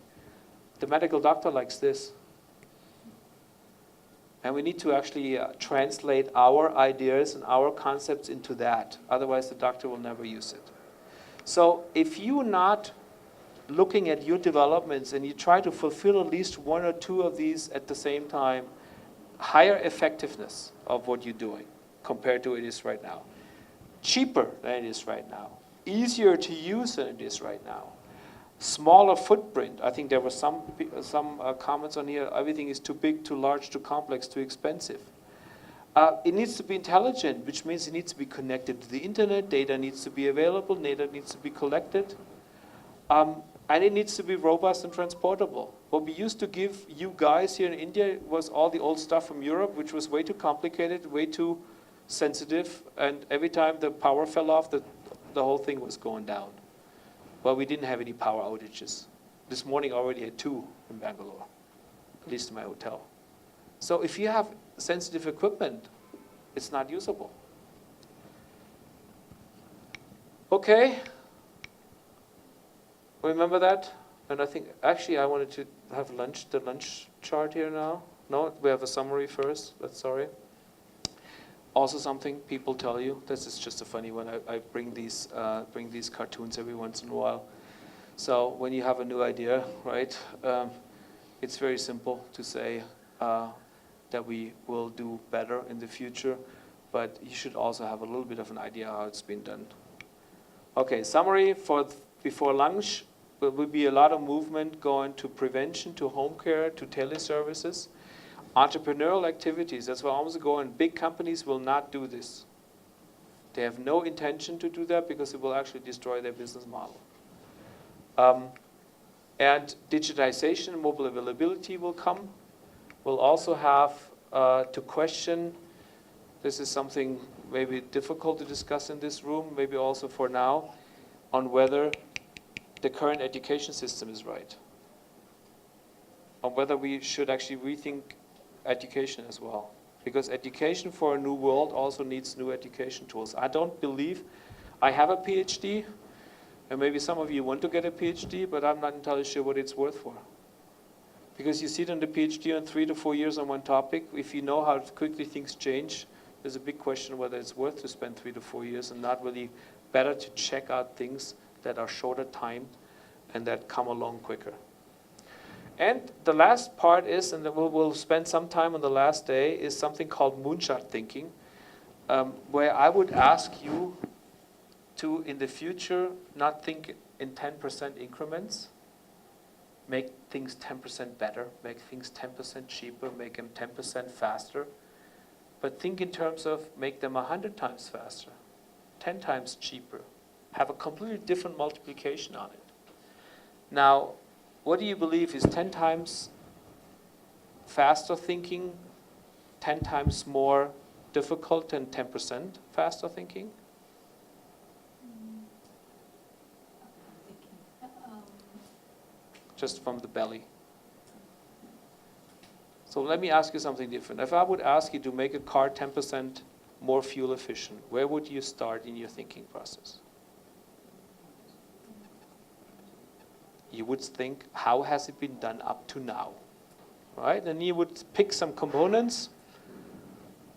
The medical doctor likes this. And we need to actually translate our ideas and our concepts into that. Otherwise, the doctor will never use it. So if you're not looking at your developments and you try to fulfill at least 1 or 2 of these at the same time, higher effectiveness of what you're doing compared to it is right now. Cheaper than it is right now. Easier to use than it is right now. Smaller footprint. I think there were some comments on here. Everything is too big, too large, too complex, too expensive. It needs to be intelligent, which means it needs to be connected to the internet. Data needs to be available. Data needs to be collected. And it needs to be robust and transportable. What we used to give you guys here in India was all the old stuff from Europe, which was way too complicated, way too sensitive, and every time the power fell off, the whole thing was going down. Well, we didn't have any power outages. This morning I already had 2 in Bangalore, at least in my hotel. So if you have sensitive equipment, it's not usable. Okay. Remember that? And I think, actually, I wanted to have lunch, the lunch chart here now. No, we have a summary first. That's sorry. Also something people tell you. This is just a funny one. I bring these cartoons every once in a while. So when you have a new idea, right, it's very simple to say that we will do better in the future, but you should also have a little bit of an idea how it's been done. Okay, summary for before lunch. There will be a lot of movement going to prevention, to home care, to teleservices. Entrepreneurial activities, that's where I was going. Big companies will not do this. They have no intention to do that because it will actually destroy their business model. And digitization and mobile availability will come. We'll also have to question, this is something maybe difficult to discuss in this room, maybe also for now, on whether the current education system is right. On whether we should actually rethink education as well. Because education for a new world also needs new education tools. I don't believe, I have a PhD, And maybe some of you want to get a PhD, but I'm not entirely sure what it's worth for. Because you sit on the PhD on 3 to 4 years on one topic. If you know how quickly things change, there's a big question whether it's worth to spend 3 to 4 years and not really better to check out things that are shorter time and that come along quicker. And the last part is, and we'll spend some time on the last day, is something called moonshot thinking, where I would ask you to, in the future, not think in 10% increments, make things 10% better, make things 10% cheaper, make them 10% faster, but think in terms of make them 100 times faster, 10 times cheaper, have a completely different multiplication on it. Now, what do you believe is 10 times faster thinking, 10 times more difficult than 10% faster thinking? Just from the belly. So let me ask you something different. If I would ask you to make a car 10% more fuel efficient, where would you start in your thinking process? You would think, how has it been done up to now? Right? And you would pick some components,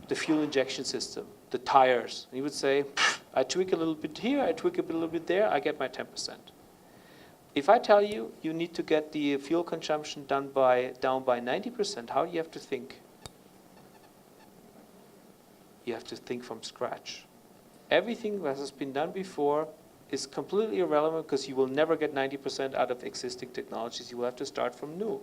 the fuel injection system, the tires. And you would say, I tweak a little bit here, I tweak a little bit there, I get my 10%. If I tell you you need to get the fuel consumption down by 90%, how do you have to think? You have to think from scratch. Everything that has been done before is completely irrelevant because you will never get 90% out of existing technologies. You will have to start from new.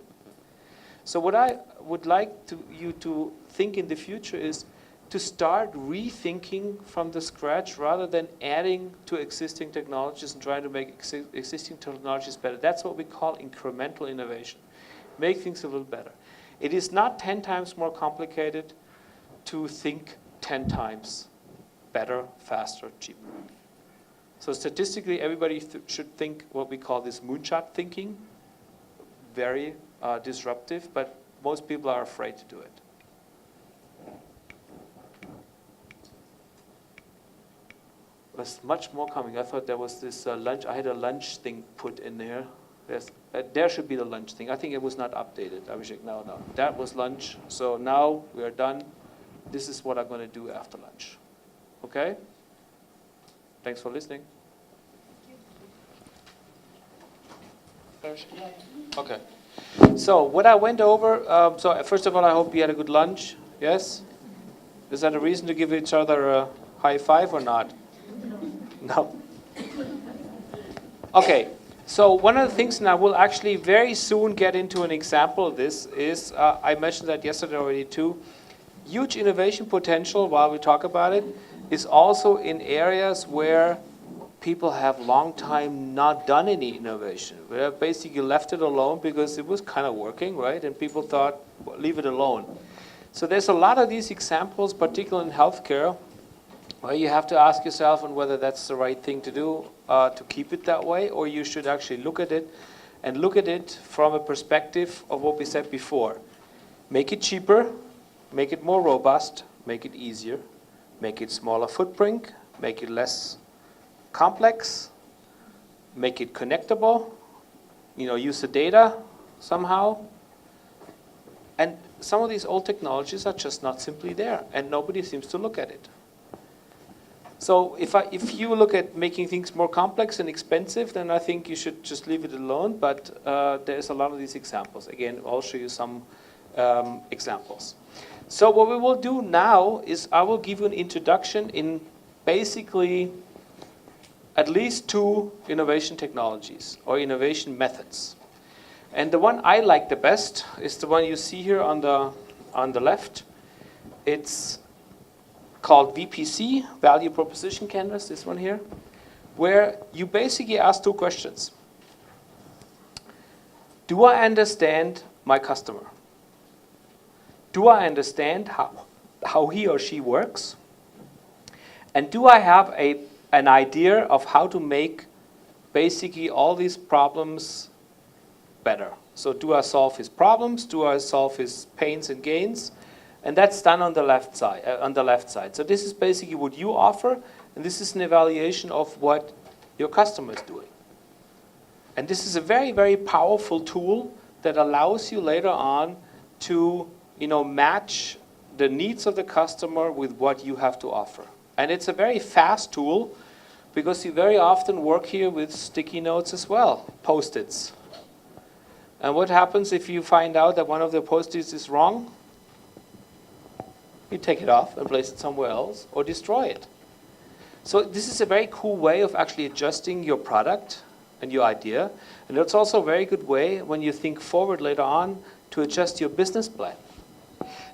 So what I would like you to think in the future is to start rethinking from the scratch rather than adding to existing technologies and trying to make existing technologies better. That's what we call incremental innovation. Make things a little better. It is not 10 times more complicated to think 10 times better, faster, cheaper. So statistically, everybody should think what we call this moonshot thinking. Very disruptive, but most people are afraid to do it. There's much more coming. I thought there was this lunch. I had a lunch thing put in there. There should be the lunch thing. I think it was not updated. Abhishek, no. That was lunch. So now we are done. This is what I'm going to do after lunch. Okay? Thanks for listening. Okay. So what I went over, so first of all, I hope you had a good lunch. Yes? Is that a reason to give each other a high five or not? No. Okay. So one of the things, and I will actually very soon get into an example of this, is, I mentioned that yesterday already too, huge innovation potential, while we talk about it, is also in areas where people have long time not done any innovation. We have basically left it alone because it was kind of working, right? And people thought, well, leave it alone. So there's a lot of these examples, particularly in healthcare, where you have to ask yourself on whether that's the right thing to do, to keep it that way, or you should actually look at it, and look at it from a perspective of what we said before. Make it cheaper, make it more robust, make it easier, make it smaller footprint, make it less complex, make it connectable, use the data somehow. And some of these old technologies are just not simply there, and nobody seems to look at it. So if you look at making things more complex and expensive, then I think you should just leave it alone. But there's a lot of these examples. Again, I'll show you some examples. So what we will do now is I will give you an introduction in basically at least 2 innovation technologies or innovation methods. And the one I like the best is the one you see here on the left. It's called VPC, Value Proposition Canvas, this one here, where you basically ask 2 questions. Do I understand my customer? Do I understand how he or she works? And do I have an idea of how to make basically all these problems better? So do I solve his problems? Do I solve his pains and gains? And that's done on the left side. So this is basically what you offer, and this is an evaluation of what your customer is doing. And this is a very, very powerful tool that allows you later on to, match the needs of the customer with what you have to offer. And it's a very fast tool because you very often work here with sticky notes as well, Post-its. And what happens if you find out that one of the Post-its is wrong? You take it off and place it somewhere else or destroy it. So this is a very cool way of actually adjusting your product and your idea. And it's also a very good way when you think forward later on to adjust your business plan.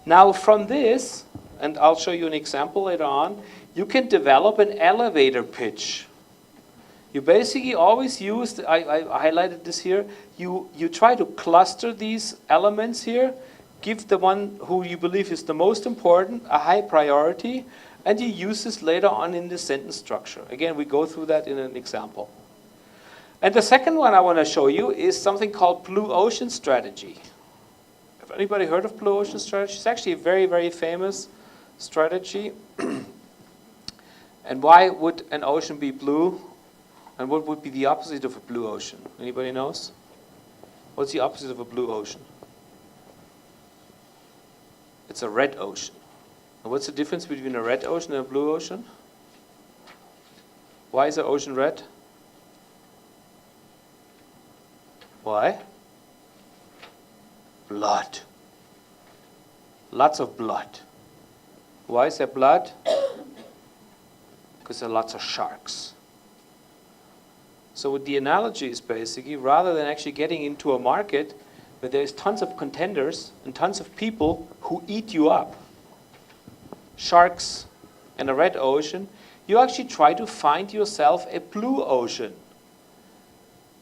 Now from this, and I'll show you an example later on, you can develop an elevator pitch. You basically always use, I highlighted this here, you try to cluster these elements here, give the one who you believe is the most important a high priority, and you use this later on in the sentence structure. Again, we go through that in an example. And the second one I want to show you is something called Blue Ocean Strategy. Have anybody heard of Blue Ocean Strategy? It's actually a very, very famous strategy. And why would an ocean be blue? And what would be the opposite of a blue ocean? Anybody knows? What's the opposite of a blue ocean? It's a red ocean. And what's the difference between a red ocean and a blue ocean? Why is the ocean red? Why? Blood. Lots of blood. Why is there blood? Because there are lots of sharks. So what the analogy is basically, rather than actually getting into a market where there's tons of contenders and tons of people who eat you up, sharks and a red ocean, you actually try to find yourself a blue ocean.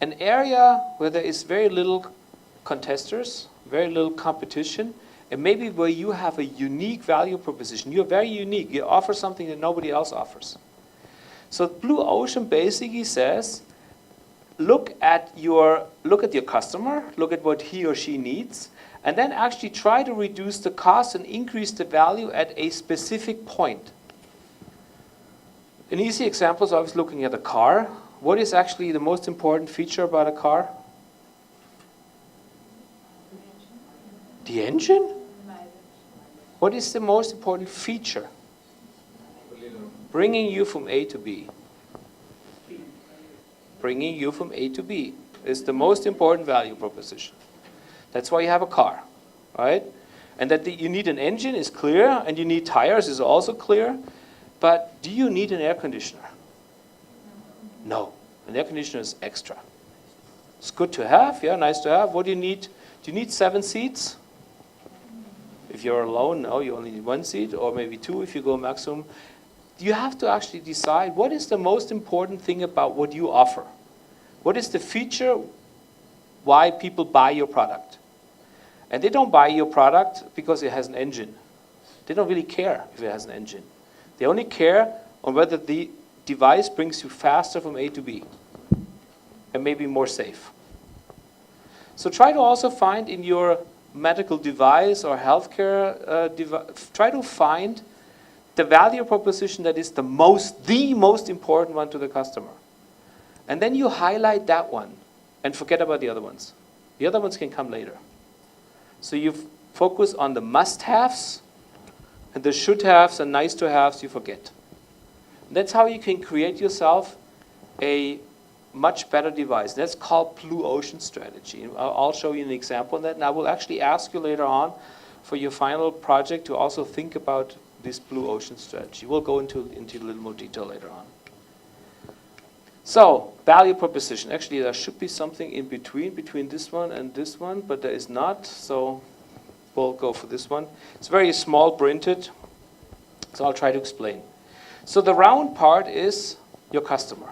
An area where there is very little contesters, very little competition, and maybe where you have a unique value proposition. You're very unique. You offer something that nobody else offers. So Blue Ocean basically says, look at your customer, look at what he or she needs, and then actually try to reduce the cost and increase the value at a specific point. An easy example is I was looking at a car. What is actually the most important feature about a car? The engine? What is the most important feature? Bringing you from A to B. Bringing you from A to B is the most important value proposition. That's why you have a car, right? And that you need an engine is clear, and you need tires is also clear. But do you need an air conditioner? No. An air conditioner is extra. It's good to have, yeah, nice to have. What do you need? Do you need 7 seats? If you're alone, no, you only need 1 seat, or maybe 2 if you go maximum. You have to actually decide what is the most important thing about what you offer. What is the feature why people buy your product? And they don't buy your product because it has an engine. They don't really care if it has an engine. They only care on whether the device brings you faster from A to B and maybe more safe. So try to also find in your medical device or healthcare device, try to find the value proposition that is the most important one to the customer. And then you highlight that one and forget about the other ones. The other ones can come later. So you focus on the must-haves, and the should-haves and nice-to-haves you forget. That's how you can create yourself a much better device. That's called Blue Ocean Strategy. I'll show you an example of that, and I will actually ask you later on for your final project to also think about this Blue Ocean Strategy. We'll go into a little more detail later on. So, value proposition. Actually, there should be something in between this one and this one, but there is not, so we'll go for this one. It's very small printed, so I'll try to explain. So the round part is your customer.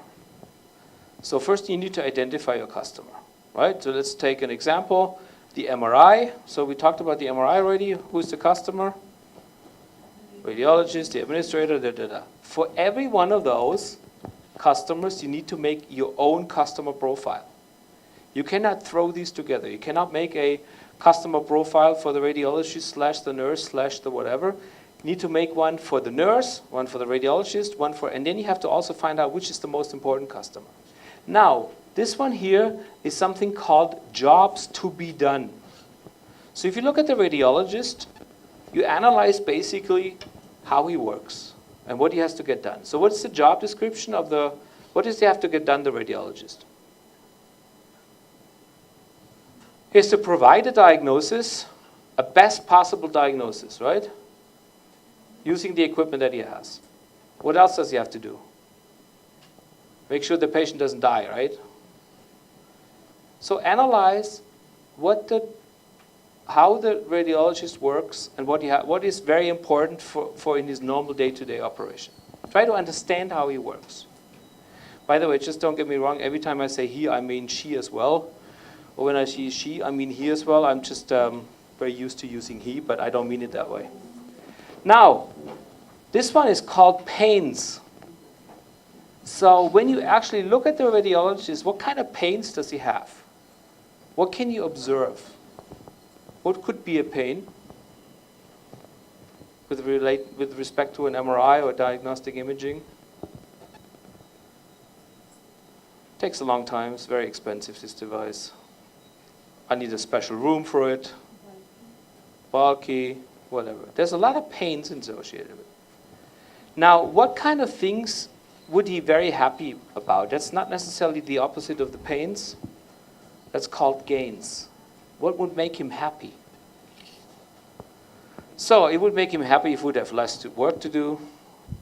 So first you need to identify your customer, right? So let's take an example, the MRI. So we talked about the MRI already. Who's the customer? Radiologist, the administrator, For every one of those customers, you need to make your own customer profile. You cannot throw these together. You cannot make a customer profile for the radiologist slash the nurse slash the whatever. You need to make one for the nurse, one for the radiologist, and then you have to also find out which is the most important customer. Now, This one here is something called jobs to be done. So if you look at the radiologist, you analyze basically how he works and what he has to get done. So what's the job description of what does he have to get done, the radiologist? He has to provide a diagnosis, a best possible diagnosis, right? Using the equipment that he has. What else does he have to do? Make sure the patient doesn't die, right? So analyze how the radiologist works and what is very important for in his normal day-to-day operation. Try to understand how he works. By the way, just don't get me wrong, every time I say he, I mean she as well. Or when I say she, I mean he as well. I'm just very used to using he, but I don't mean it that way. Now, this one is called pains. So when you actually look at the radiologist, what kind of pains does he have? What can you observe? What could be a pain with respect to an MRI or diagnostic imaging? Takes a long time. It's very expensive, this device. I need a special room for it. Bulky, whatever. There's a lot of pains associated with it. Now, what kind of things would he be very happy about? That's not necessarily the opposite of the pains. That's called gains. What would make him happy? So it would make him happy if he would have less work to do,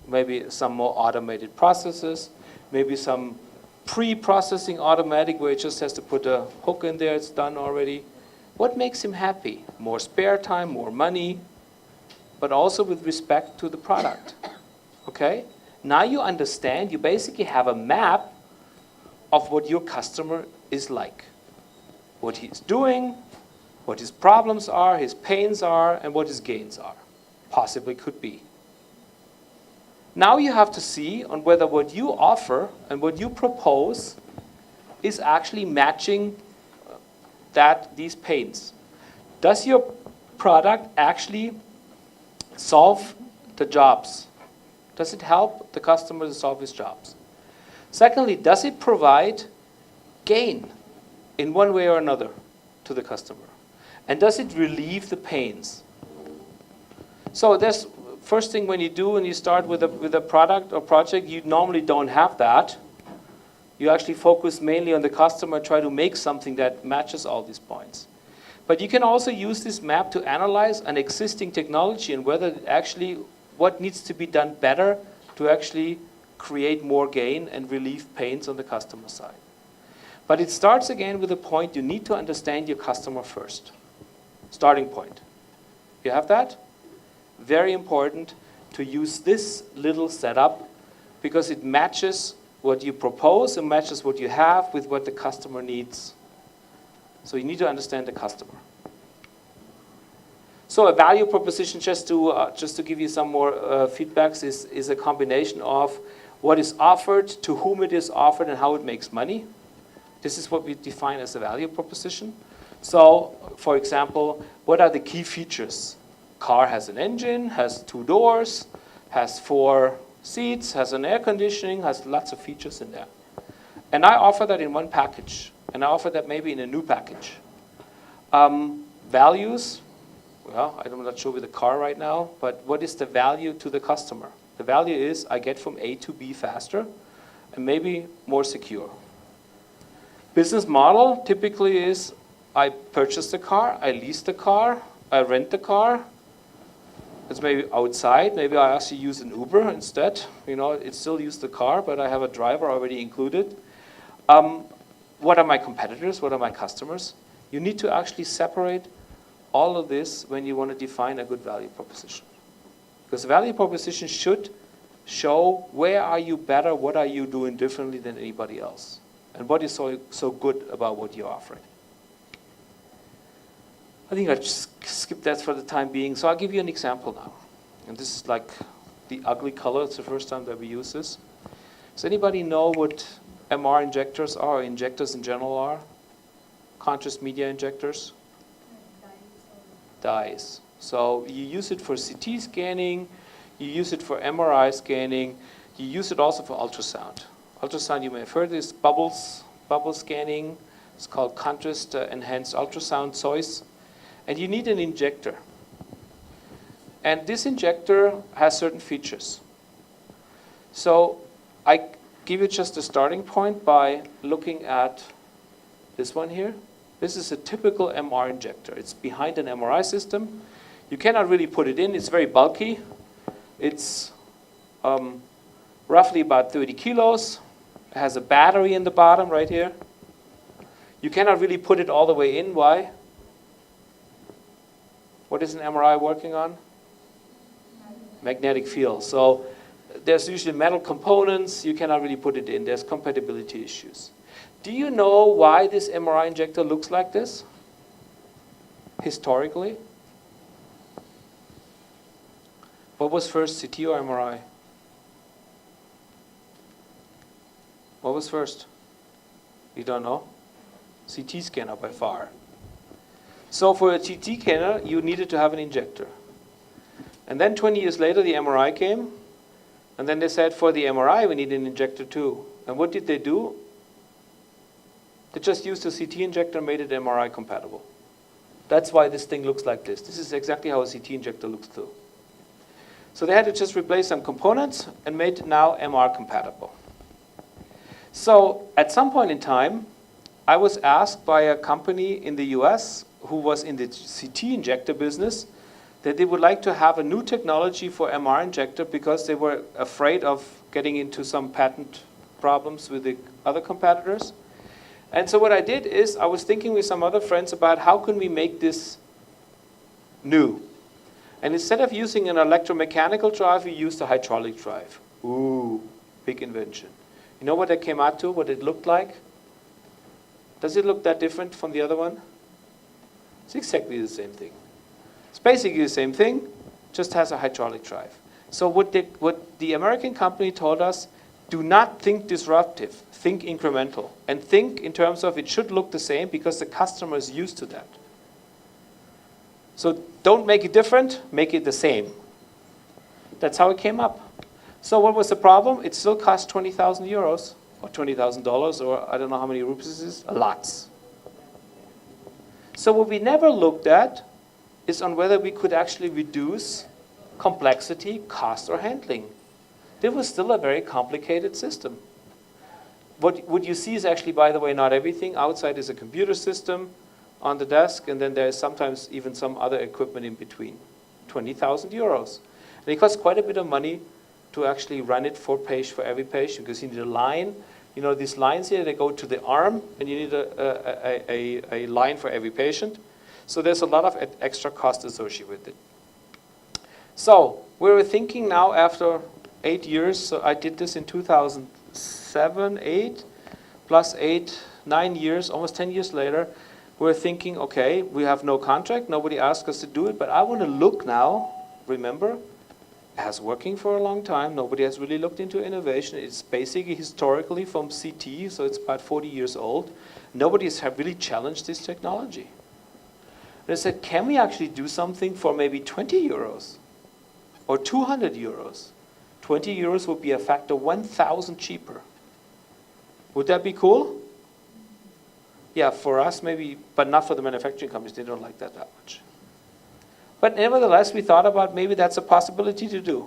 maybe some more automated processes, maybe some pre-processing automatic where he just has to put a hook in there, it's done already. What makes him happy? More spare time, more money, but also with respect to the product. Okay? Now you understand, you basically have a map of what your customer is like. What he's doing, what his problems are, his pains are, and what his gains are. Possibly could be. Now you have to see on whether what you offer and what you propose is actually matching these pains. Does your product actually solve the jobs? Does it help the customer to solve his jobs? Secondly, does it provide gain in one way or another to the customer? And does it relieve the pains? So that's first thing when you start with a product or project, you normally don't have that. You actually focus mainly on the customer, try to make something that matches all these points. But you can also use this map to analyze an existing technology and whether actually what needs to be done better to actually create more gain and relieve pains on the customer side. But it starts again with the point you need to understand your customer first. Starting point. You have that? Very important to use this little setup because it matches what you propose and matches what you have with what the customer needs. So you need to understand the customer. So a value proposition, just to give you some more feedbacks, is a combination of what is offered, to whom it is offered, and how it makes money. This is what we define as a value proposition. So, for example, what are the key features? Car has an engine, has 2 doors, has 4 seats, has an air conditioning, has lots of features in there. And I offer that in one package. And I offer that maybe in a new package. Values, well, I'm not sure with the car right now, but what is the value to the customer? The value is I get from A to B faster and maybe more secure. Business model typically is I purchase the car, I lease the car, I rent the car. It's maybe outside. Maybe I actually use an Uber instead. You know, it still uses the car, but I have a driver already included. What are my competitors? What are my customers? You need to actually separate all of this when you want to define a good value proposition. Because the value proposition should show where are you better, what are you doing differently than anybody else, and what is so good about what you're offering. I think I'll just skip that for the time being. So I'll give you an example now. And this is like the ugly color. It's the first time that we use this. Does anybody know what MR injectors are, or injectors in general are? Conscious media injectors? Dyes. So you use it for CT scanning, you use it for MRI scanning, you use it also for ultrasound. Ultrasound, you may have heard this, bubbles bubble scanning. It's called contrast enhanced ultrasound SOIS. And you need an injector. And this injector has certain features. So I give you just a starting point by looking at this one here. This is a typical MR injector. It's behind an MRI system. You cannot really put it in. It's very bulky. It's roughly about 30 kilos. It has a battery in the bottom right here. You cannot really put it all the way in. Why? What is an MRI working on? Magnetic field. So there's usually metal components. You cannot really put it in. There's compatibility issues. Do you know why this MRI injector looks like this? Historically? What was first, CT or MRI? What was first? You don't know? CT scanner by far. So for a CT scanner, you needed to have an injector. And then 20 years later, the MRI came. And then they said, for the MRI, we need an injector too. And what did they do? They just used a CT injector and made it MRI compatible. That's why this thing looks like this. This is exactly how a CT injector looks too. So they had to just replace some components and made it now MR compatible. So at some point in time, I was asked by a company in the US who was in the CT injector business that they would like to have a new technology for MR injector because they were afraid of getting into some patent problems with the other competitors. And so what I did is I was thinking with some other friends about how can we make this new. And instead of using an electromechanical drive, we used a hydraulic drive. Ooh, big invention. You know what I came out to, what it looked like? Does it look that different from the other one? It's exactly the same thing. It's basically the same thing, just has a hydraulic drive. So what the American company told us, do not think disruptive, think incremental. And think in terms of it should look the same because the customer is used to that. So don't make it different, make it the same. That's how it came up. So what was the problem? It still cost 20,000 euros or $20,000 or I don't know how many rupees this is, lots. So what we never looked at is on whether we could actually reduce complexity, cost, or handling. It was still a very complicated system. What you see is actually, by the way, not everything. Outside is a computer system on the desk, and then there's sometimes even some other equipment in between. 20,000 euros. And it costs quite a bit of money to actually run it for every patient, because you need a line. You know, these lines here, they go to the arm, and you need a line for every patient. So there's a lot of extra cost associated with it. So we were thinking now after 8 years, so I did this in 2007, 8, plus 8, 9 years, almost 10 years later, we're thinking, okay, we have no contract, nobody asked us to do it, but I want to look now, remember, it has working for a long time, nobody has really looked into innovation, it's basically historically from CT, so it's about 40 years old, nobody has really challenged this technology. And I said, can we actually do something for maybe 20 euros or 200 euros? 20 euros would be a factor 1,000 cheaper. Would that be cool? Yeah, for us maybe, but not for the manufacturing companies. They don't like that much. But nevertheless, we thought about maybe that's a possibility to do.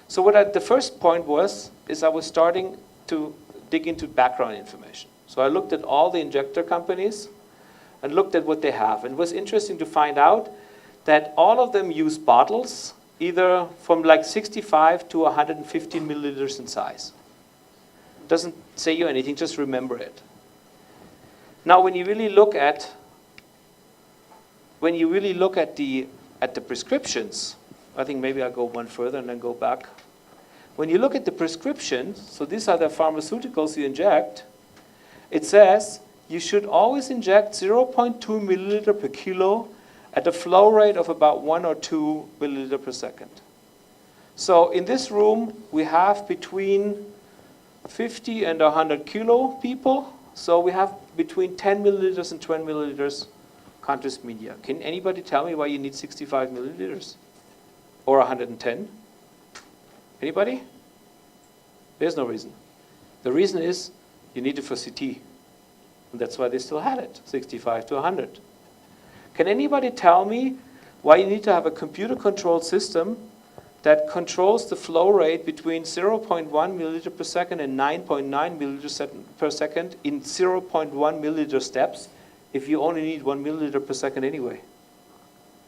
So what the first point was, is I was starting to dig into background information. So I looked at all the injector companies and looked at what they have. And it was interesting to find out that all of them use bottles either from like 65 to 115 milliliters in size. Doesn't say you anything, just remember it. Now, when you really look at the prescriptions, I think maybe I'll go one further and then go back. When you look at the prescriptions, so these are the pharmaceuticals you inject, it says you should always inject 0.2 milliliter per kilo at a flow rate of about 1 or 2 milliliter per second. So in this room, we have between 50 and 100 kilo people. So we have between 10 milliliters and 20 milliliters contrast media. Can anybody tell me why you need 65 milliliters? Or 110? Anybody? There's no reason. The reason is you need it for CT. And that's why they still had it, 65 to 100. Can anybody tell me why you need to have a computer-controlled system that controls the flow rate between 0.1 milliliter per second and 9.9 milliliter per second in 0.1 milliliter steps if you only need 1 milliliter per second anyway?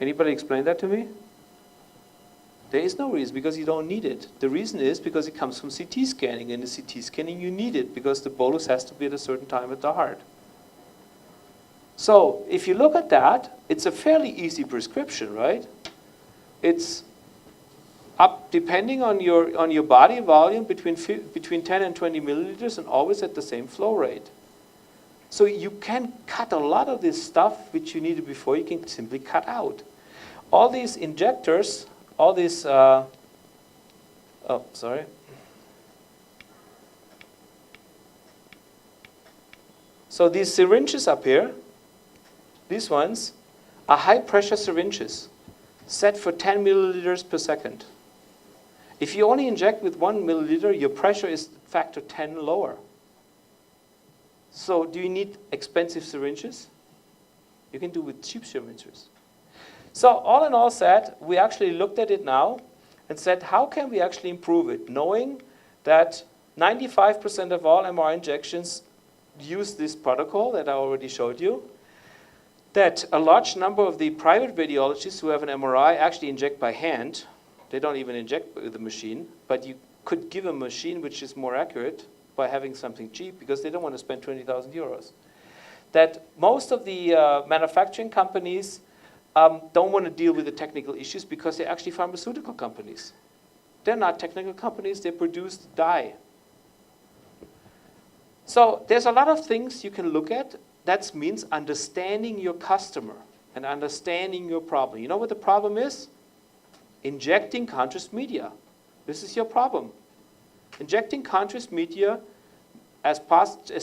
Anybody explain that to me? There is no reason, because you don't need it. The reason is because it comes from CT scanning. And in the CT scanning you need it because the bolus has to be at a certain time at the heart. So if you look at that, it's a fairly easy prescription, right? It's up, depending on your body volume, between 10 and 20 milliliters, and always at the same flow rate. So you can cut a lot of this stuff which you needed before, you can simply cut out. All these injectors, all these, So these syringes up here, these ones, are high pressure syringes, set for 10 milliliters per second. If you only inject with 1 milliliter, your pressure is factor 10 lower. So do you need expensive syringes? You can do with cheap syringes. So all in all said, we actually looked at it now and said, how can we actually improve it? Knowing that 95% of all MRI injections use this protocol that I already showed you, that a large number of the private radiologists who have an MRI actually inject by hand. They don't even inject with the machine, but you could give a machine which is more accurate by having something cheap because they don't want to spend 20,000 euros. That most of the manufacturing companies don't want to deal with the technical issues because they're actually pharmaceutical companies. They're not technical companies, they produce dye. So there's a lot of things you can look at. That means understanding your customer and understanding your problem. You know what the problem is? Injecting contrast media. This is your problem. Injecting contrast media as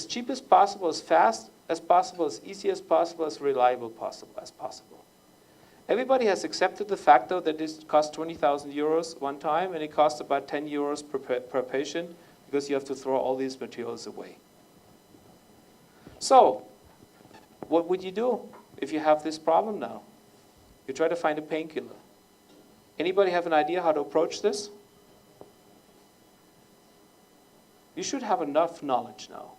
cheap as possible, as fast as possible, as easy as possible, as reliable as possible. Everybody has accepted the fact, though, that this costs 20,000 euros one time, and it costs about 10 euros per patient because you have to throw all these materials away. So, what would you do if you have this problem now? You try to find a painkiller. Anybody have an idea how to approach this? You should have enough knowledge now.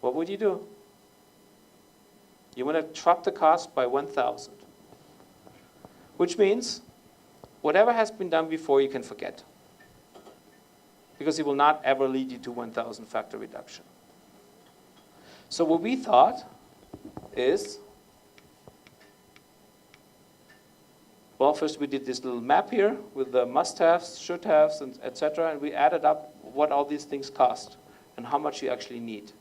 What would you do? You want to drop the cost by 1,000. Which means, whatever has been done before you can forget. Because it will not ever lead you to 1,000 factor reduction. So what we thought is, well, first we did this little map here with the must-haves, should-haves, and etc. And we added up what all these things cost and how much you actually need.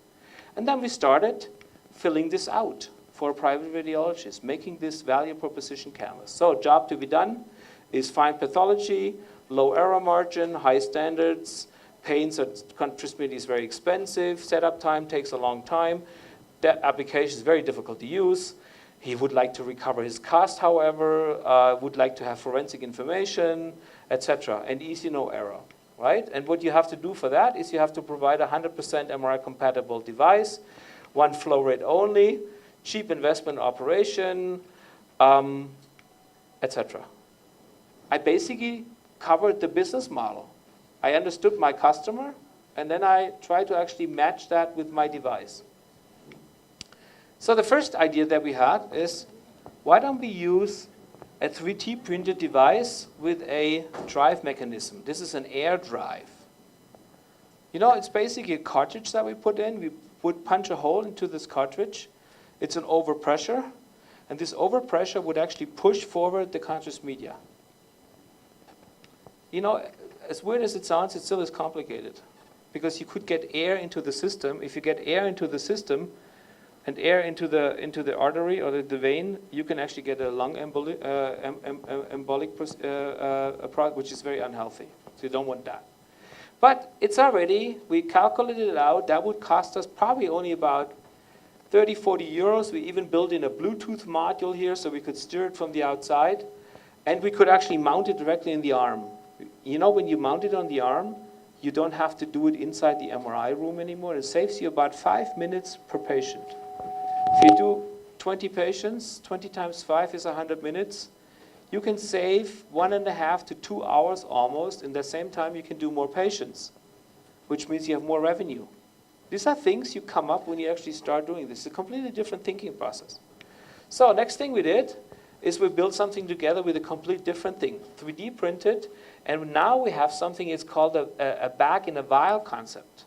And then we started filling this out for a private radiologist, making this value proposition canvas. So job to be done is find pathology, low error margin, high standards, pains at contrast media is very expensive, setup time takes a long time, that application is very difficult to use. He would like to recover his cost, however, would like to have forensic information, etc. And easy, no error, right? And what you have to do for that is you have to provide a 100% MRI-compatible device, one flow rate only, cheap investment operation, etc. I basically covered the business model. I understood my customer, and then I tried to actually match that with my device. So the first idea that we had is, why don't we use a 3D printed device with a drive mechanism? This is an air drive. You know, it's basically a cartridge that we put in. We would punch a hole into this cartridge. It's an overpressure, and this overpressure would actually push forward the contrast media. You know, as weird as it sounds, it still is complicated, because you could get air into the system. If you get air into the system and air into the artery or the vein, you can actually get a lung embolic which is very unhealthy. So you don't want that. But it's already, we calculated it out, that would cost us probably only about 30, 40 euros. We even built in a Bluetooth module here so we could steer it from the outside. And we could actually mount it directly in the arm. You know, when you mount it on the arm, you don't have to do it inside the MRI room anymore. It saves you about 5 minutes per patient. If you do 20 patients, 20 times 5 is 100 minutes. You can save 1.5 to 2 hours almost. In the same time, you can do more patients, which means you have more revenue. These are things you come up when you actually start doing this. It's a completely different thinking process. So next thing we did is we built something together with a complete different thing, 3D printed, and now we have something, it's called a bag in a vial concept.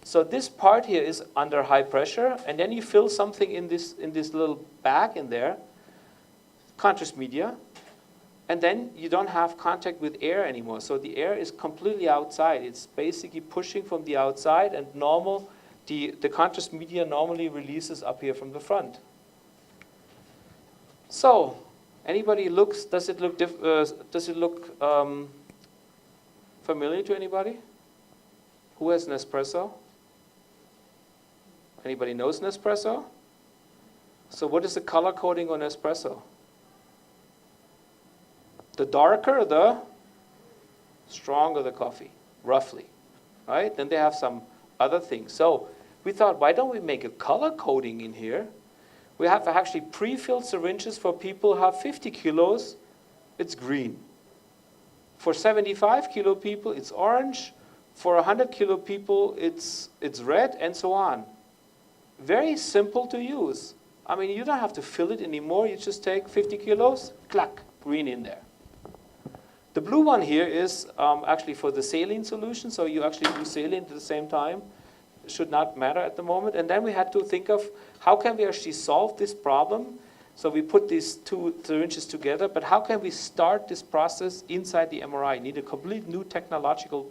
So this part here is under high pressure, and then you fill something in this little bag in there, contrast media, and then you don't have contact with air anymore. So the air is completely outside. It's basically pushing from the outside, and the contrast media normally releases up here from the front. So, anybody does it look familiar to anybody? Who has Nespresso? Anybody knows Nespresso? So what is the color coding on espresso? The darker, the stronger the coffee, roughly, right? Then they have some other things. So we thought, why don't we make a color coding in here? We have actually pre-filled syringes for people who have 50 kilos, it's green. For 75 kilo people, it's orange. For 100 kilo people, it's red, and so on. Very simple to use. I mean, you don't have to fill it anymore. You just take 50 kilos, clack, green in there. The blue one here is actually for the saline solution, so you actually do saline at the same time. It should not matter at the moment. And then we had to think of how can we actually solve this problem. So we put these two syringes together, but how can we start this process inside the MRI? You need a complete new technological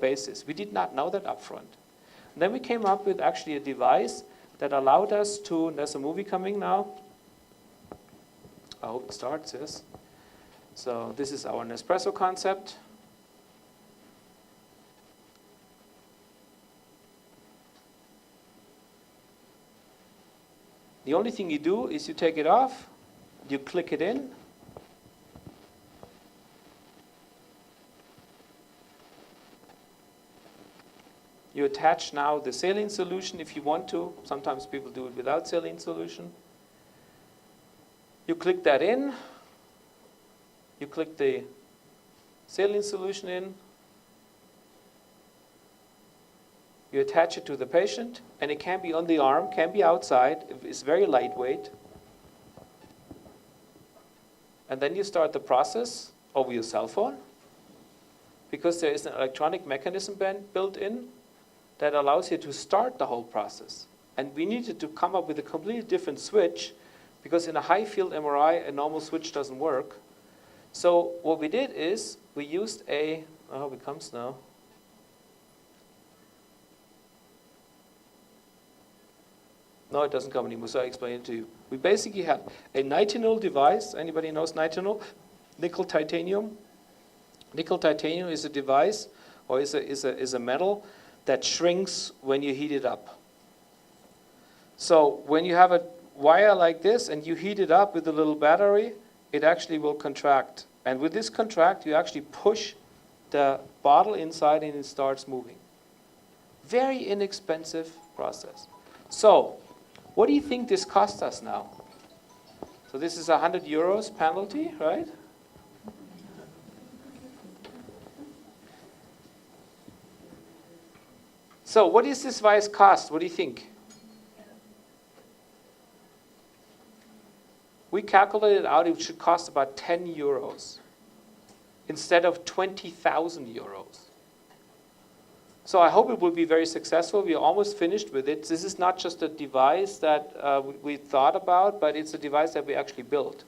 basis. We did not know that up front. And then we came up with actually a device that allowed us to, and there's a movie coming now. I hope it starts, yes. So this is our Nespresso concept. The only thing you do is you take it off, you click it in, you attach now the saline solution if you want to. Sometimes people do it without saline solution. You click that in, you click the saline solution in, you attach it to the patient, and it can be on the arm, can be outside. It's very lightweight. And then you start the process over your cell phone, because there is an electronic mechanism built in that allows you to start the whole process. And we needed to come up with a completely different switch, because in a high field MRI, a normal switch doesn't work. So what we did is we used I hope it comes now. No, it doesn't come anymore, so I explain it to you. We basically have a nitinol device. Anybody knows nitinol? Nickel titanium. Nickel titanium is a device, or is a metal that shrinks when you heat it up. So when you have a wire like this and you heat it up with a little battery, it actually will contract. And with this contract, you actually push the bottle inside and it starts moving. Very inexpensive process. So what do you think this cost us now? So this is 100 euros penalty, right? So what is this device cost? What do you think? We calculated out it should cost about 10 euros instead of 20,000 euros. So I hope it will be very successful. We are almost finished with it. This is not just a device that we thought about, but it's a device that we actually built.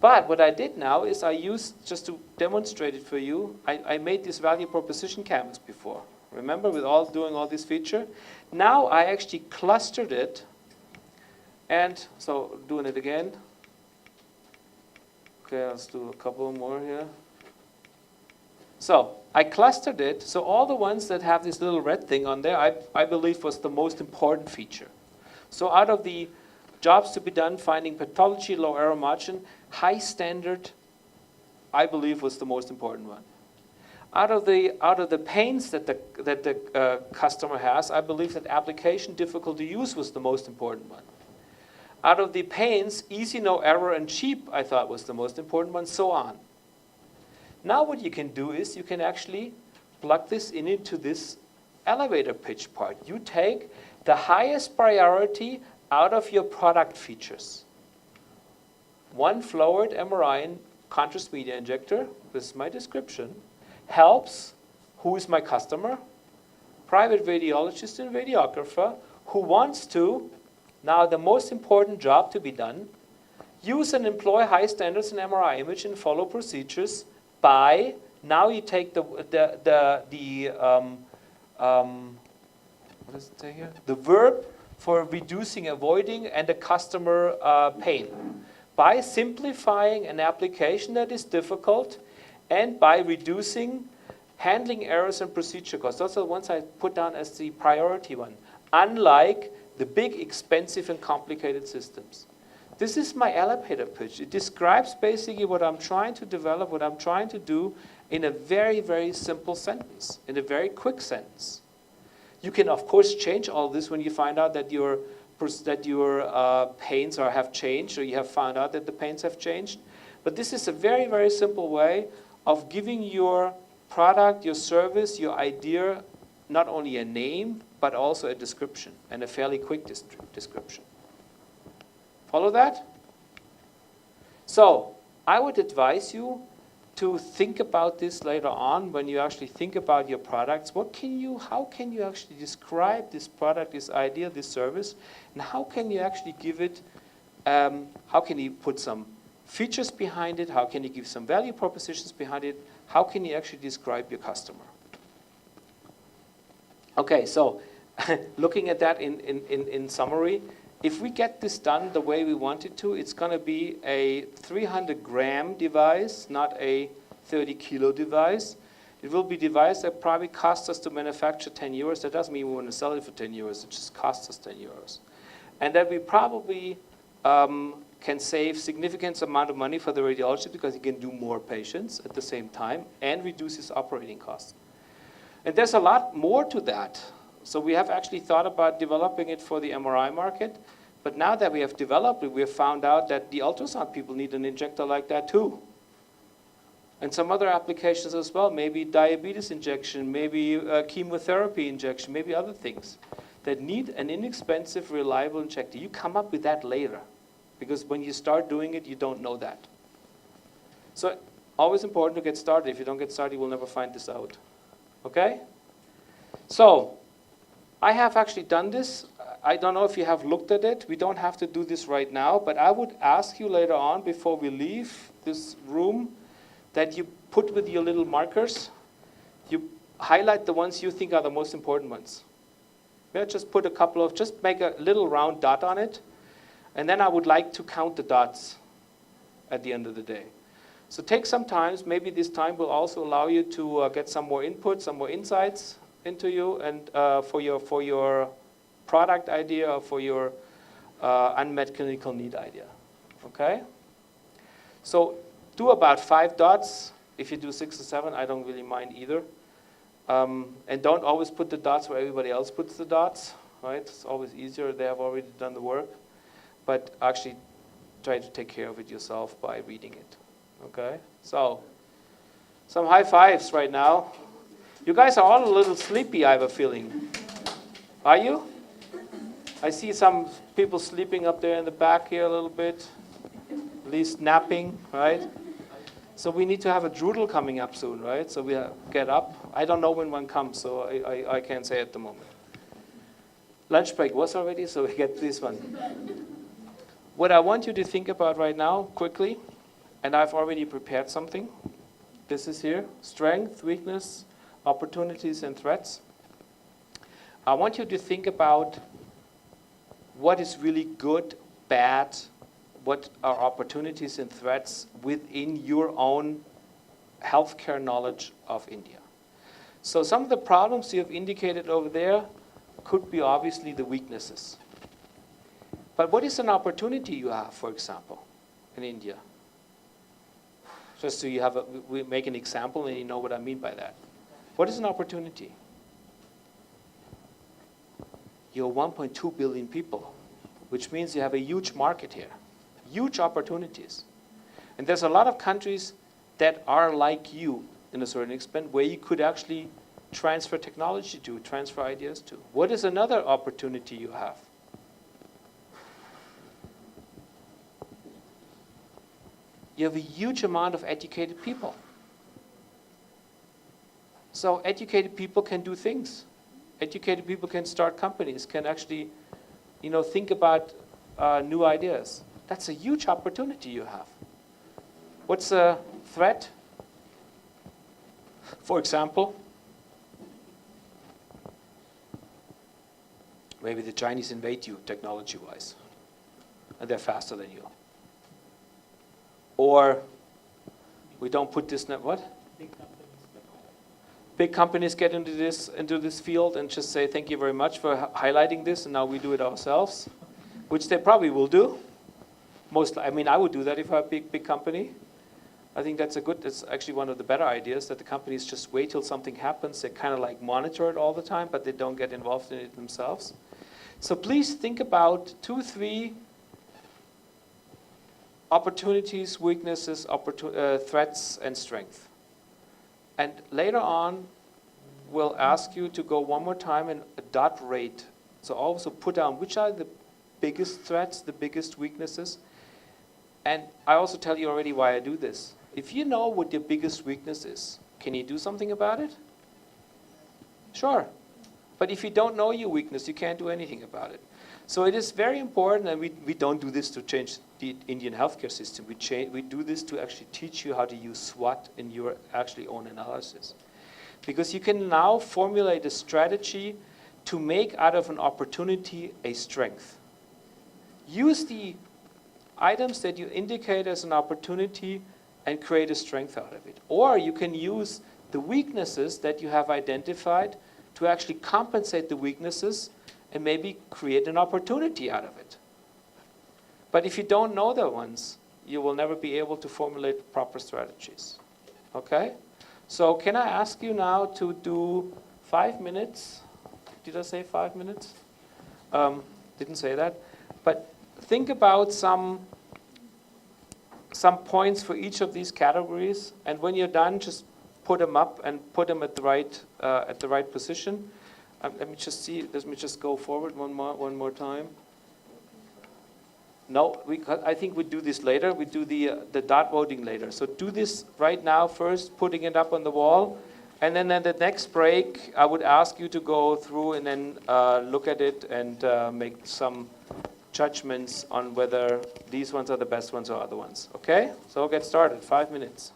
But what I did now is I used, just to demonstrate it for you, I made this value proposition canvas before. Remember, with doing all this feature? Now I actually clustered it, and so doing it again. Okay, let's do a couple more here. So I clustered it, so all the ones that have this little red thing on there, I believe was the most important feature. So out of the jobs to be done, finding pathology, low error margin, high standard, I believe was the most important one. out of the pains that the customer has, I believe that application difficult to use was the most important one. Out of the pains, easy, no error, and cheap, I thought was the most important one, so on. Now what you can do is you can actually plug this into this elevator pitch part. You take the highest priority out of your product features. One flow-rate MRI contrast media injector, this is my description, helps, who is my customer? Private radiologist and radiographer who wants to, now the most important job to be done, use and employ high standards in MRI image and follow procedures by, now you take what does it say here? The verb for reducing, avoiding, and the customer pain. By simplifying an application that is difficult and by reducing handling errors and procedure costs. Those are the ones I put down as the priority one, unlike the big, expensive, and complicated systems. This is my elevator pitch. It describes basically what I'm trying to develop, what I'm trying to do in a very, very simple sentence, in a very quick sentence. You can, of course, change all this when you find out that your pains have changed, or you have found out that the pains have changed. But this is a very, very simple way of giving your product, your service, your idea, not only a name, but also a description, and a fairly quick description. Follow that? So, I would advise you to think about this later on when you actually think about your products. How can you actually describe this product, this idea, this service, and how can you actually give it, how can you put some features behind it, how can you give some value propositions behind it, how can you actually describe your customer? Okay, so looking at that in summary, if we get this done the way we want it to, it's going to be a 300-gram device, not a 30-kilo device. It will be a device that probably costs us to manufacture 10 euros. That doesn't mean we want to sell it for 10 euros. It just costs us 10 euros. And that we probably can save significant amount of money for the radiologist because he can do more patients at the same time and reduce his operating costs. And there's a lot more to that. So we have actually thought about developing it for the MRI market. But now that we have developed it, we have found out that the ultrasound people need an injector like that too. And some other applications as well, maybe diabetes injection, maybe chemotherapy injection, maybe other things that need an inexpensive, reliable injector. You come up with that later, because when you start doing it, you don't know that. So always important to get started. If you don't get started, you will never find this out. Okay? So I have actually done this. I don't know if you have looked at it. We don't have to do this right now, but I would ask you later on, before we leave this room, that you put with your little markers, you highlight the ones you think are the most important ones. Yeah, just put a couple of, just make a little round dot on it, and then I would like to count the dots at the end of the day. So take some time. Maybe this time will also allow you to get some more input, some more insights into you, and for your product idea, or for your unmet clinical need idea. Okay? So do about 5 dots. If you do 6 or 7, I don't really mind either. And don't always put the dots where everybody else puts the dots. Right? It's always easier. They have already done the work. But actually try to take care of it yourself by reading it. Okay? So some high fives right now. You guys are all a little sleepy, I have a feeling. Are you? I see some people sleeping up there in the back here a little bit, at least napping, right? So we need to have a droodle coming up soon, right? So we get up. I don't know when one comes, so I can't say at the moment. Lunch break was already, so we get this one. What I want you to think about right now, quickly, and I've already prepared something. This is here, strength, weakness, opportunities, and threats. I want you to think about what is really good, bad, what are opportunities and threats within your own healthcare knowledge of India. So some of the problems you have indicated over there could be obviously the weaknesses. But what is an opportunity you have, for example, in India? Just so you have we make an example and you know what I mean by that. What is an opportunity? You're 1.2 billion people, which means you have a huge market here, huge opportunities. And there's a lot of countries that are like you in a certain extent, where you could actually transfer technology to, transfer ideas to. What is another opportunity you have? You have a huge amount of educated people. So educated people can do things. Educated people can start companies, can actually, think about new ideas. That's a huge opportunity you have. What's a threat? For example, maybe the Chinese invade you technology-wise, and they're faster than you. Or we don't put this net, what? Big companies get into this field and just say, thank you very much for highlighting this, and now we do it ourselves, which they probably will do. I would do that if I were a big company. I think that's actually one of the better ideas, that the companies just wait till something happens. They kind of like monitor it all the time, but they don't get involved in it themselves. So please think about 2, 3 opportunities, weaknesses, threats, and strength. And later on, we'll ask you to go one more time and dot rate. So also put down which are the biggest threats, the biggest weaknesses. And I also tell you already why I do this. If you know what your biggest weakness is, can you do something about it? Sure. But if you don't know your weakness, you can't do anything about it. So it is very important, and we don't do this to change the Indian healthcare system. We do this to actually teach you how to use SWOT in your actually own analysis. Because you can now formulate a strategy to make out of an opportunity a strength. Use the items that you indicate as an opportunity and create a strength out of it. Or you can use the weaknesses that you have identified to actually compensate the weaknesses and maybe create an opportunity out of it. But if you don't know the ones, you will never be able to formulate proper strategies. Okay? So can I ask you now to do 5 minutes? Did I say 5 minutes? Didn't say that. But think about some points for each of these categories, and when you're done, just put them up and put them at the right position. Let me just see. Let me just go forward one more time. No, I think we do this later. We do the dot voting later. So do this right now first, putting it up on the wall, and then at the next break, I would ask you to go through and then look at it and make some judgments on whether these ones are the best ones or other ones. Okay? So we'll get started. 5 minutes.